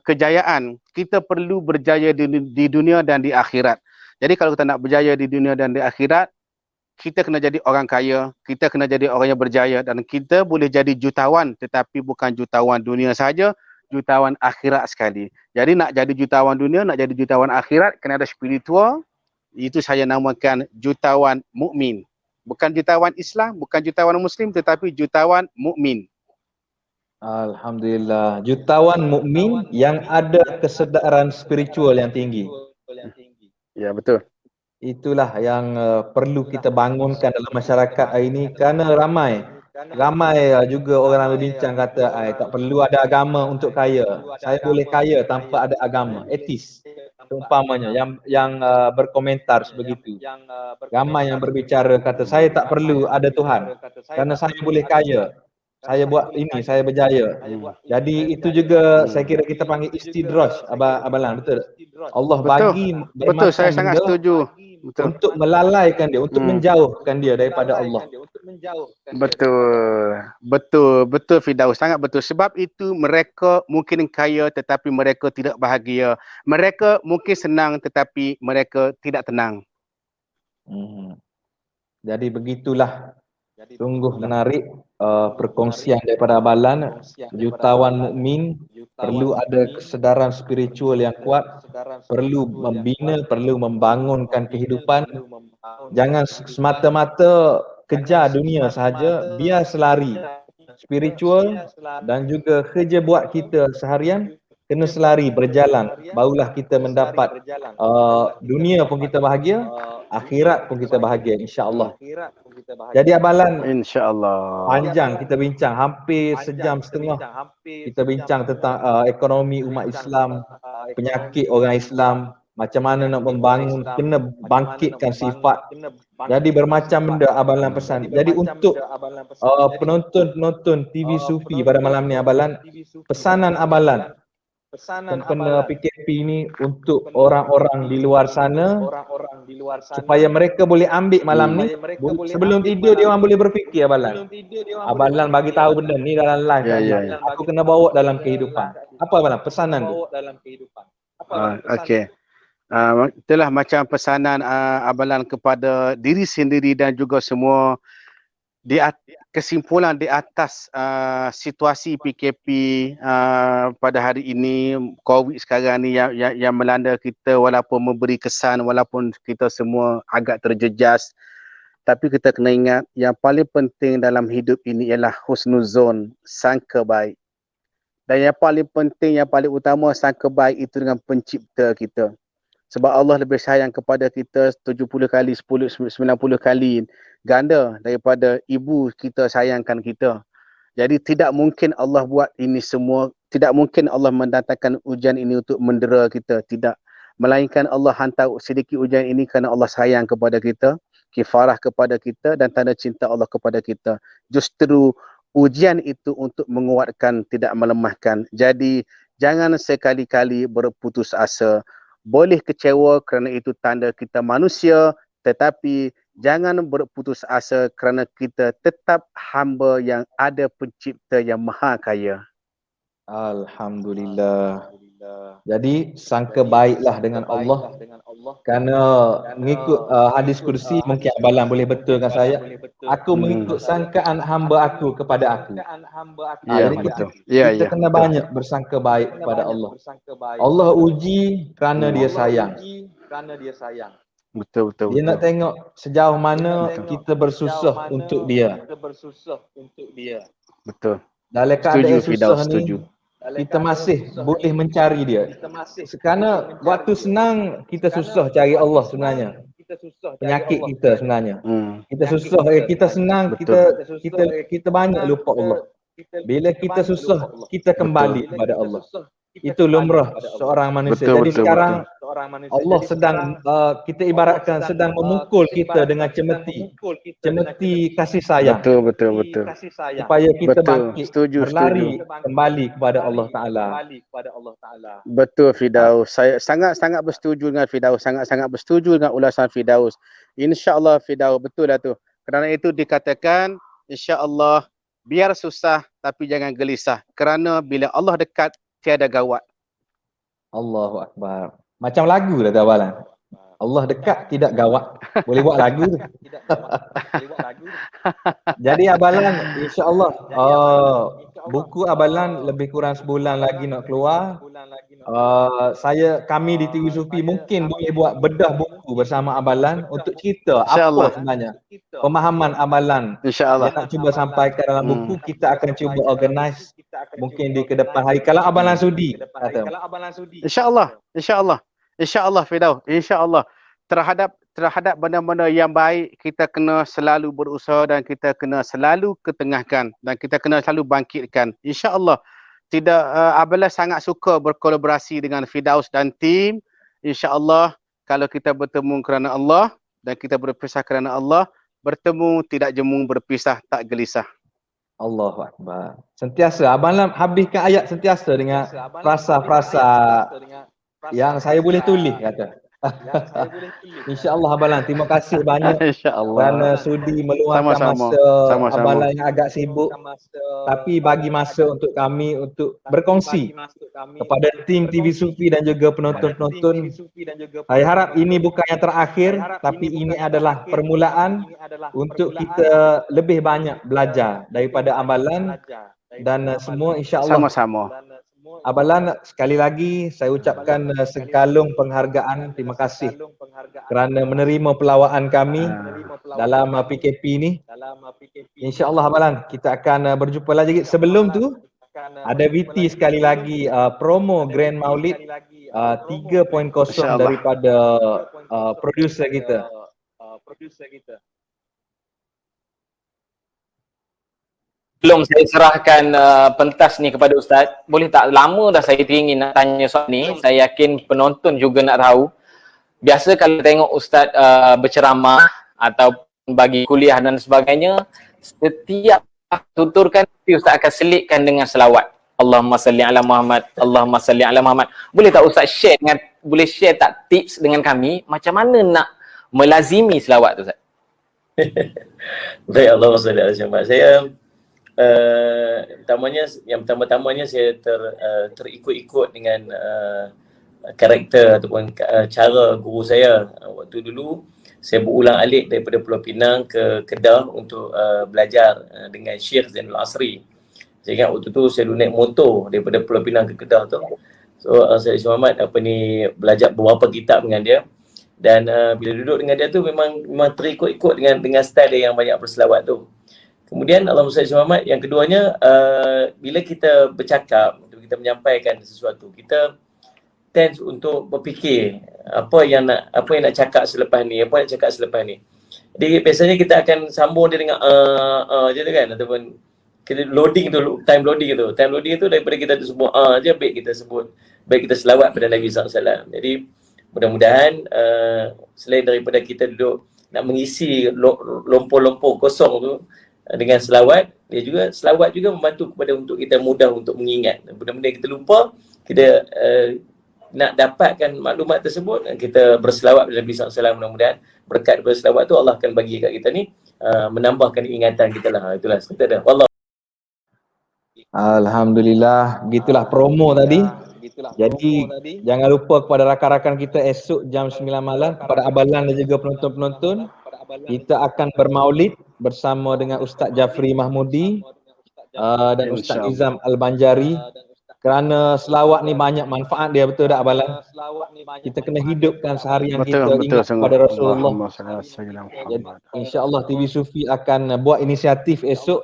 kejayaan, kita perlu berjaya di dunia dan di akhirat. Jadi kalau kita nak berjaya di dunia dan di akhirat, kita kena jadi orang kaya, kita kena jadi orang yang berjaya, dan kita boleh jadi jutawan, tetapi bukan jutawan dunia saja, jutawan akhirat sekali. Jadi nak jadi jutawan dunia, nak jadi jutawan akhirat, kena ada spiritual. Itu saya namakan jutawan mukmin. Bukan jutawan Islam, bukan jutawan Muslim, tetapi jutawan mukmin. Alhamdulillah. Jutawan mukmin yang ada kesedaran spiritual yang tinggi. Ya, betul. Itulah yang perlu kita bangunkan dalam masyarakat hari ini, kerana ramai juga orang berbincang kata tak perlu ada agama untuk kaya. Saya boleh kaya tanpa ada agama. Etis. seumpamanya yang berkomentar sebegitu. Ramai yang berbicara kata saya tak perlu ada Tuhan kerana saya boleh kaya. Saya buat ini, saya berjaya. Jadi itu juga saya kira kita panggil istidraj, Abalan, betul tak? Allah Betul. bagi Betul, saya bermacam sangat benda setuju. Betul. untuk melalaikan dia, untuk menjauhkan dia daripada Allah. Betul. Betul Firdaus, sangat betul. Sebab itu mereka mungkin kaya tetapi mereka tidak bahagia. Mereka mungkin senang tetapi mereka tidak tenang. Jadi begitulah. Sungguh menarik perkongsian daripada Abalan. Jutawan mukmin perlu ada kesedaran spiritual yang kuat, perlu membina, perlu membangunkan kehidupan. Jangan semata-mata kejar dunia sahaja, biar selari. Spiritual dan juga kerja buat kita seharian kena selari, berjalan. Barulah kita mendapat dunia pun kita bahagia, akhirat pun kita bahagia, insya-Allah. Jadi Abalan, InsyaAllah. panjang kita bincang, hampir sejam setengah. Kita bincang tentang ekonomi umat Islam, penyakit orang Islam, macam mana nak membangun, kena bangkitkan sifat. Jadi bermacam benda Abalan pesan. Jadi untuk penonton-penonton TV Sufi pada malam ni Abalan, pesanan Abalan sempena PKP ni untuk orang-orang di luar sana supaya mereka boleh ambil malam ni, sebelum tidur dia orang boleh berfikir Abalan. Abalan bagi tahu benda ni dalam live tadi. Aku kena bawa dalam kehidupan. Apa Abalan pesanan tu? Okey. Itulah macam pesanan Abalan kepada diri sendiri dan juga semua kesimpulan di atas situasi PKP pada hari ini, COVID sekarang ni yang melanda kita, walaupun memberi kesan, walaupun kita semua agak terjejas, tapi kita kena ingat yang paling penting dalam hidup ini ialah husnuzon, sangka baik. Dan yang paling penting, yang paling utama, sangka baik itu dengan pencipta kita. Sebab Allah lebih sayang kepada kita 70 kali, 10, 90 kali ganda daripada ibu kita sayangkan kita. Jadi tidak mungkin Allah buat ini semua, tidak mungkin Allah mendatangkan ujian ini untuk mendera kita, tidak. Melainkan Allah hantar sedikit ujian ini kerana Allah sayang kepada kita, kifarah kepada kita dan tanda cinta Allah kepada kita. Justru ujian itu untuk menguatkan, tidak melemahkan. Jadi jangan sekali-kali berputus asa. Boleh kecewa kerana itu tanda kita manusia, tetapi jangan berputus asa kerana kita tetap hamba yang ada pencipta yang maha kaya. Alhamdulillah. Jadi sangka baiklah dengan Allah. Kerana mengikut hadis kursi, mungkin Abalan boleh betulkan saya, aku mengikut sangkaan hamba aku kepada aku. Ya, Jadi betul. kita kena banyak bersangka baik kepada Allah. Allah uji kerana dia sayang. Betul. Dia nak tengok sejauh mana kita bersusah untuk dia. Betul. Dalam keadaan susah ni, setuju. kita masih boleh mencari dia. Kerana waktu senang kita susah cari Allah sebenarnya. Penyakit kita sebenarnya. Kita susah, kita senang, kita banyak lupa Allah. Bila kita susah, kita kembali kepada Allah. Itu lumrah seorang manusia. Jadi sekarang Allah sedang kita ibaratkan sedang memukul kita dengan cemeti kasih sayang. Betul. Supaya kita bangkit, Setuju. berlari kembali kepada Allah Ta'ala. Betul Firdaus. Saya sangat-sangat bersetuju dengan Firdaus. Sangat-sangat bersetuju dengan ulasan Firdaus. InsyaAllah Firdaus, betul lah tu. Kerana itu dikatakan, insyaAllah, biar susah tapi jangan gelisah. Kerana bila Allah dekat, tiada gawat. Allahu Akbar. Macam lagu dah tu Abalan. Allah dekat tidak gawat. Boleh buat lagu tu. Jadi Abalan, insya-Allah buku Abalan lebih kurang sebulan lagi nak keluar. Kami di TV Sufi mungkin boleh buat bedah buku bersama Abalan untuk cerita apa sebenarnya pemahaman Abalan yang nak cuba sampaikan dalam buku. Kita akan cuba organize mungkin di ke depan hari kalau Abalan sudi kata. InsyaAllah Firdaus, insyaAllah terhadap benda-benda yang baik kita kena selalu berusaha dan kita kena selalu ketengahkan dan kita kena selalu bangkitkan. InsyaAllah tidak Abalan sangat suka berkolaborasi dengan Firdaus dan tim InsyaAllah kalau kita bertemu kerana Allah dan kita berpisah kerana Allah, bertemu tidak jemu, berpisah tak gelisah. Allahu Akbar. Sentiasa Abang Lam habiskan ayat sentiasa dengan frasa-frasa yang saya boleh tulis kata. InsyaAllah Abang Lam, terima kasih banyak kerana InsyaAllah. sudi meluangkan Sama-sama. masa Sama-sama. Abang Lam yang agak sibuk, tapi bagi masa untuk kami untuk berkongsi kepada tim TV Sufi dan juga penonton-penonton. Saya harap ini bukan yang terakhir, tapi ini adalah permulaan untuk kita lebih banyak belajar daripada amalan dan semua insya-Allah. Sama-sama. Abalan, sekali lagi saya ucapkan sekalung penghargaan, terima kasih kerana menerima pelawaan kami dalam PKP ini. InsyaAllah Abalan, kita akan berjumpa lagi. Sebelum tu, ada VT sekali lagi promo Grand Maulid 3.0 daripada producer kita. Belum saya serahkan pentas ni kepada Ustaz, boleh tak, lama dah saya teringin nak tanya soal ni. Saya yakin penonton juga nak tahu. Biasa kalau tengok Ustaz berceramah atau bagi kuliah dan sebagainya, setiap tuturkan Ustaz akan selitkan dengan selawat. Allahumma salli ala Muhammad, Allahumma salli ala Muhammad. Boleh tak Ustaz boleh share tak tips dengan kami macam mana nak melazimi selawat tu Ustaz? Baik, Allahumma salli ala Muhammad. Saya yang pertama-tamanya saya terikut-ikut dengan karakter ataupun cara guru saya. Waktu dulu saya berulang-alik daripada Pulau Pinang ke Kedah untuk belajar dengan Syekh Zainul Asri. Saya ingat waktu tu saya dulu naik motor daripada Pulau Pinang ke Kedah tu. So saya Syekh Muhammad belajar beberapa kitab dengan dia, dan bila duduk dengan dia tu memang terikut-ikut dengan style dia yang banyak berselawat tu. Kemudian Allahumma salli ala Muhammad, yang keduanya bila kita bercakap, kita menyampaikan sesuatu, kita tend untuk berfikir apa yang nak cakap selepas ni, Jadi biasanya kita akan sambung dia dengan je tu kan, ataupun kita loading tu, time loading tu daripada kita tu sebut je, baik kita selawat pada Nabi SAW. Jadi mudah-mudahan selain daripada kita duduk nak mengisi lompor-lompor kosong tu dengan selawat, selawat juga membantu kepada untuk kita mudah untuk mengingat benda-benda yang kita lupa. Kita nak dapatkan maklumat tersebut, kita berselawat pada Nabi SAW. Mudah-mudahan berkat berselawat tu Allah akan bagi kat kita ni menambahkan ingatan kita lah. Itulah cerita dia. Wallah. Alhamdulillah, gitulah promo tadi. Jadi jangan lupa kepada rakan-rakan kita esok jam 9 malam, kepada abalan dan juga penonton-penonton, kita akan bermaulid bersama dengan Ustaz Jafri Mahmudi dan Ustaz Nizam Al-Banjari. Kerana selawat ni banyak manfaat dia, betul tak abalan? Kita kena hidupkan seharian kita ingat kepada Rasulullah. InsyaAllah TV Sufi akan buat inisiatif esok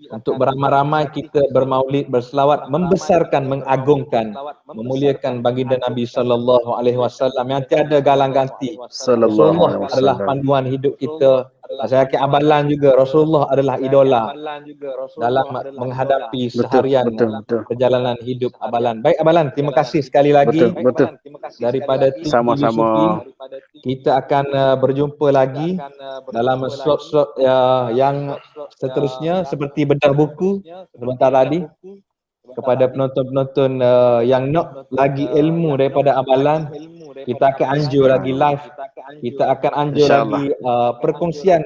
untuk beramai-ramai kita bermaulid, berselawat, membesarkan, mengagungkan, memuliakan baginda Nabi SAW yang tiada galang ganti. Rasulullah adalah panduan hidup kita. Saya yakin abalan juga Rasulullah adalah idola dalam menghadapi seharian perjalanan hidup abalan. Baik abalan, terima kasih sekali lagi daripada tim TV Sufi. Kita akan berjumpa lagi dalam slot-slot yang seterusnya, seperti bedah buku sebentar tadi. Kepada penonton-penonton yang nak lagi ilmu daripada abalan, kita akan anjur lagi live, kita akan anjur lagi perkongsian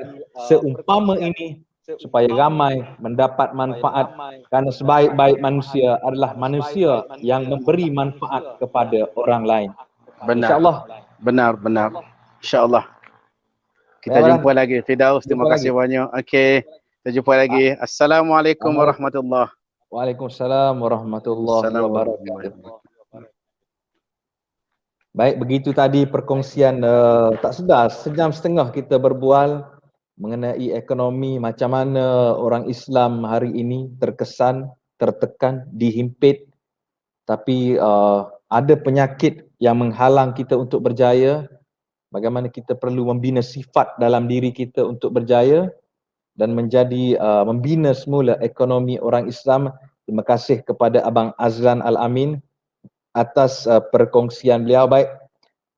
seumpama ini supaya ramai mendapat manfaat, kerana sebaik-baik manusia adalah manusia yang memberi manfaat kepada orang lain. InsyaAllah. Benar. InsyaAllah. Kita jumpa lagi. Firdaus, terima kasih banyak. Okey, kita jumpa lagi. Assalamualaikum warahmatullahi. Waalaikumsalam warahmatullahi wabarakatuh. Baik, begitu tadi perkongsian tak sedar sejam setengah kita berbual mengenai ekonomi, macam mana orang Islam hari ini terkesan, tertekan, dihimpit, tapi ada penyakit yang menghalang kita untuk berjaya. Bagaimana kita perlu membina sifat dalam diri kita untuk berjaya dan menjadi membina semula ekonomi orang Islam. Terima kasih kepada Abang Azlan Al-Amin atas perkongsian beliau. Baik,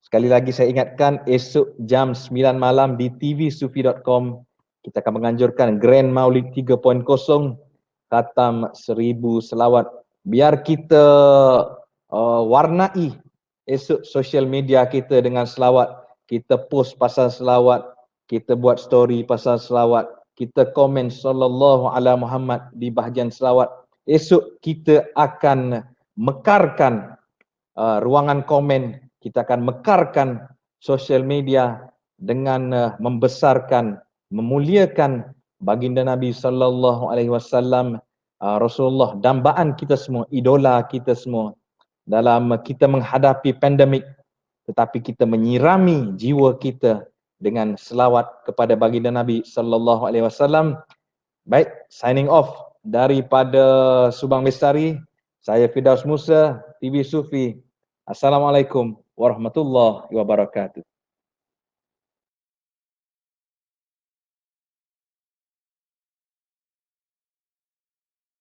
Sekali lagi saya ingatkan, esok jam 9 malam di tvsufi.com kita akan menganjurkan Grand Maulid 3.0, khatam 1000 selawat. Biar kita warnai esok sosial media kita dengan selawat. Kita post pasal selawat, kita buat story pasal selawat, kita komen sallallahu ala Muhammad di bahagian selawat. Esok kita akan mekarkan ruangan komen, kita akan mekarkan sosial media dengan membesarkan, memuliakan baginda Nabi sallallahu alaihi wasallam, Rasulullah, dambaan kita semua, idola kita semua dalam kita menghadapi pandemik, tetapi kita menyirami jiwa kita dengan selawat kepada baginda Nabi sallallahu alaihi wasallam. Baik, signing off daripada Subang Bestari. Saya Firdaus Musa, TV Sufi. Assalamualaikum warahmatullahi wabarakatuh.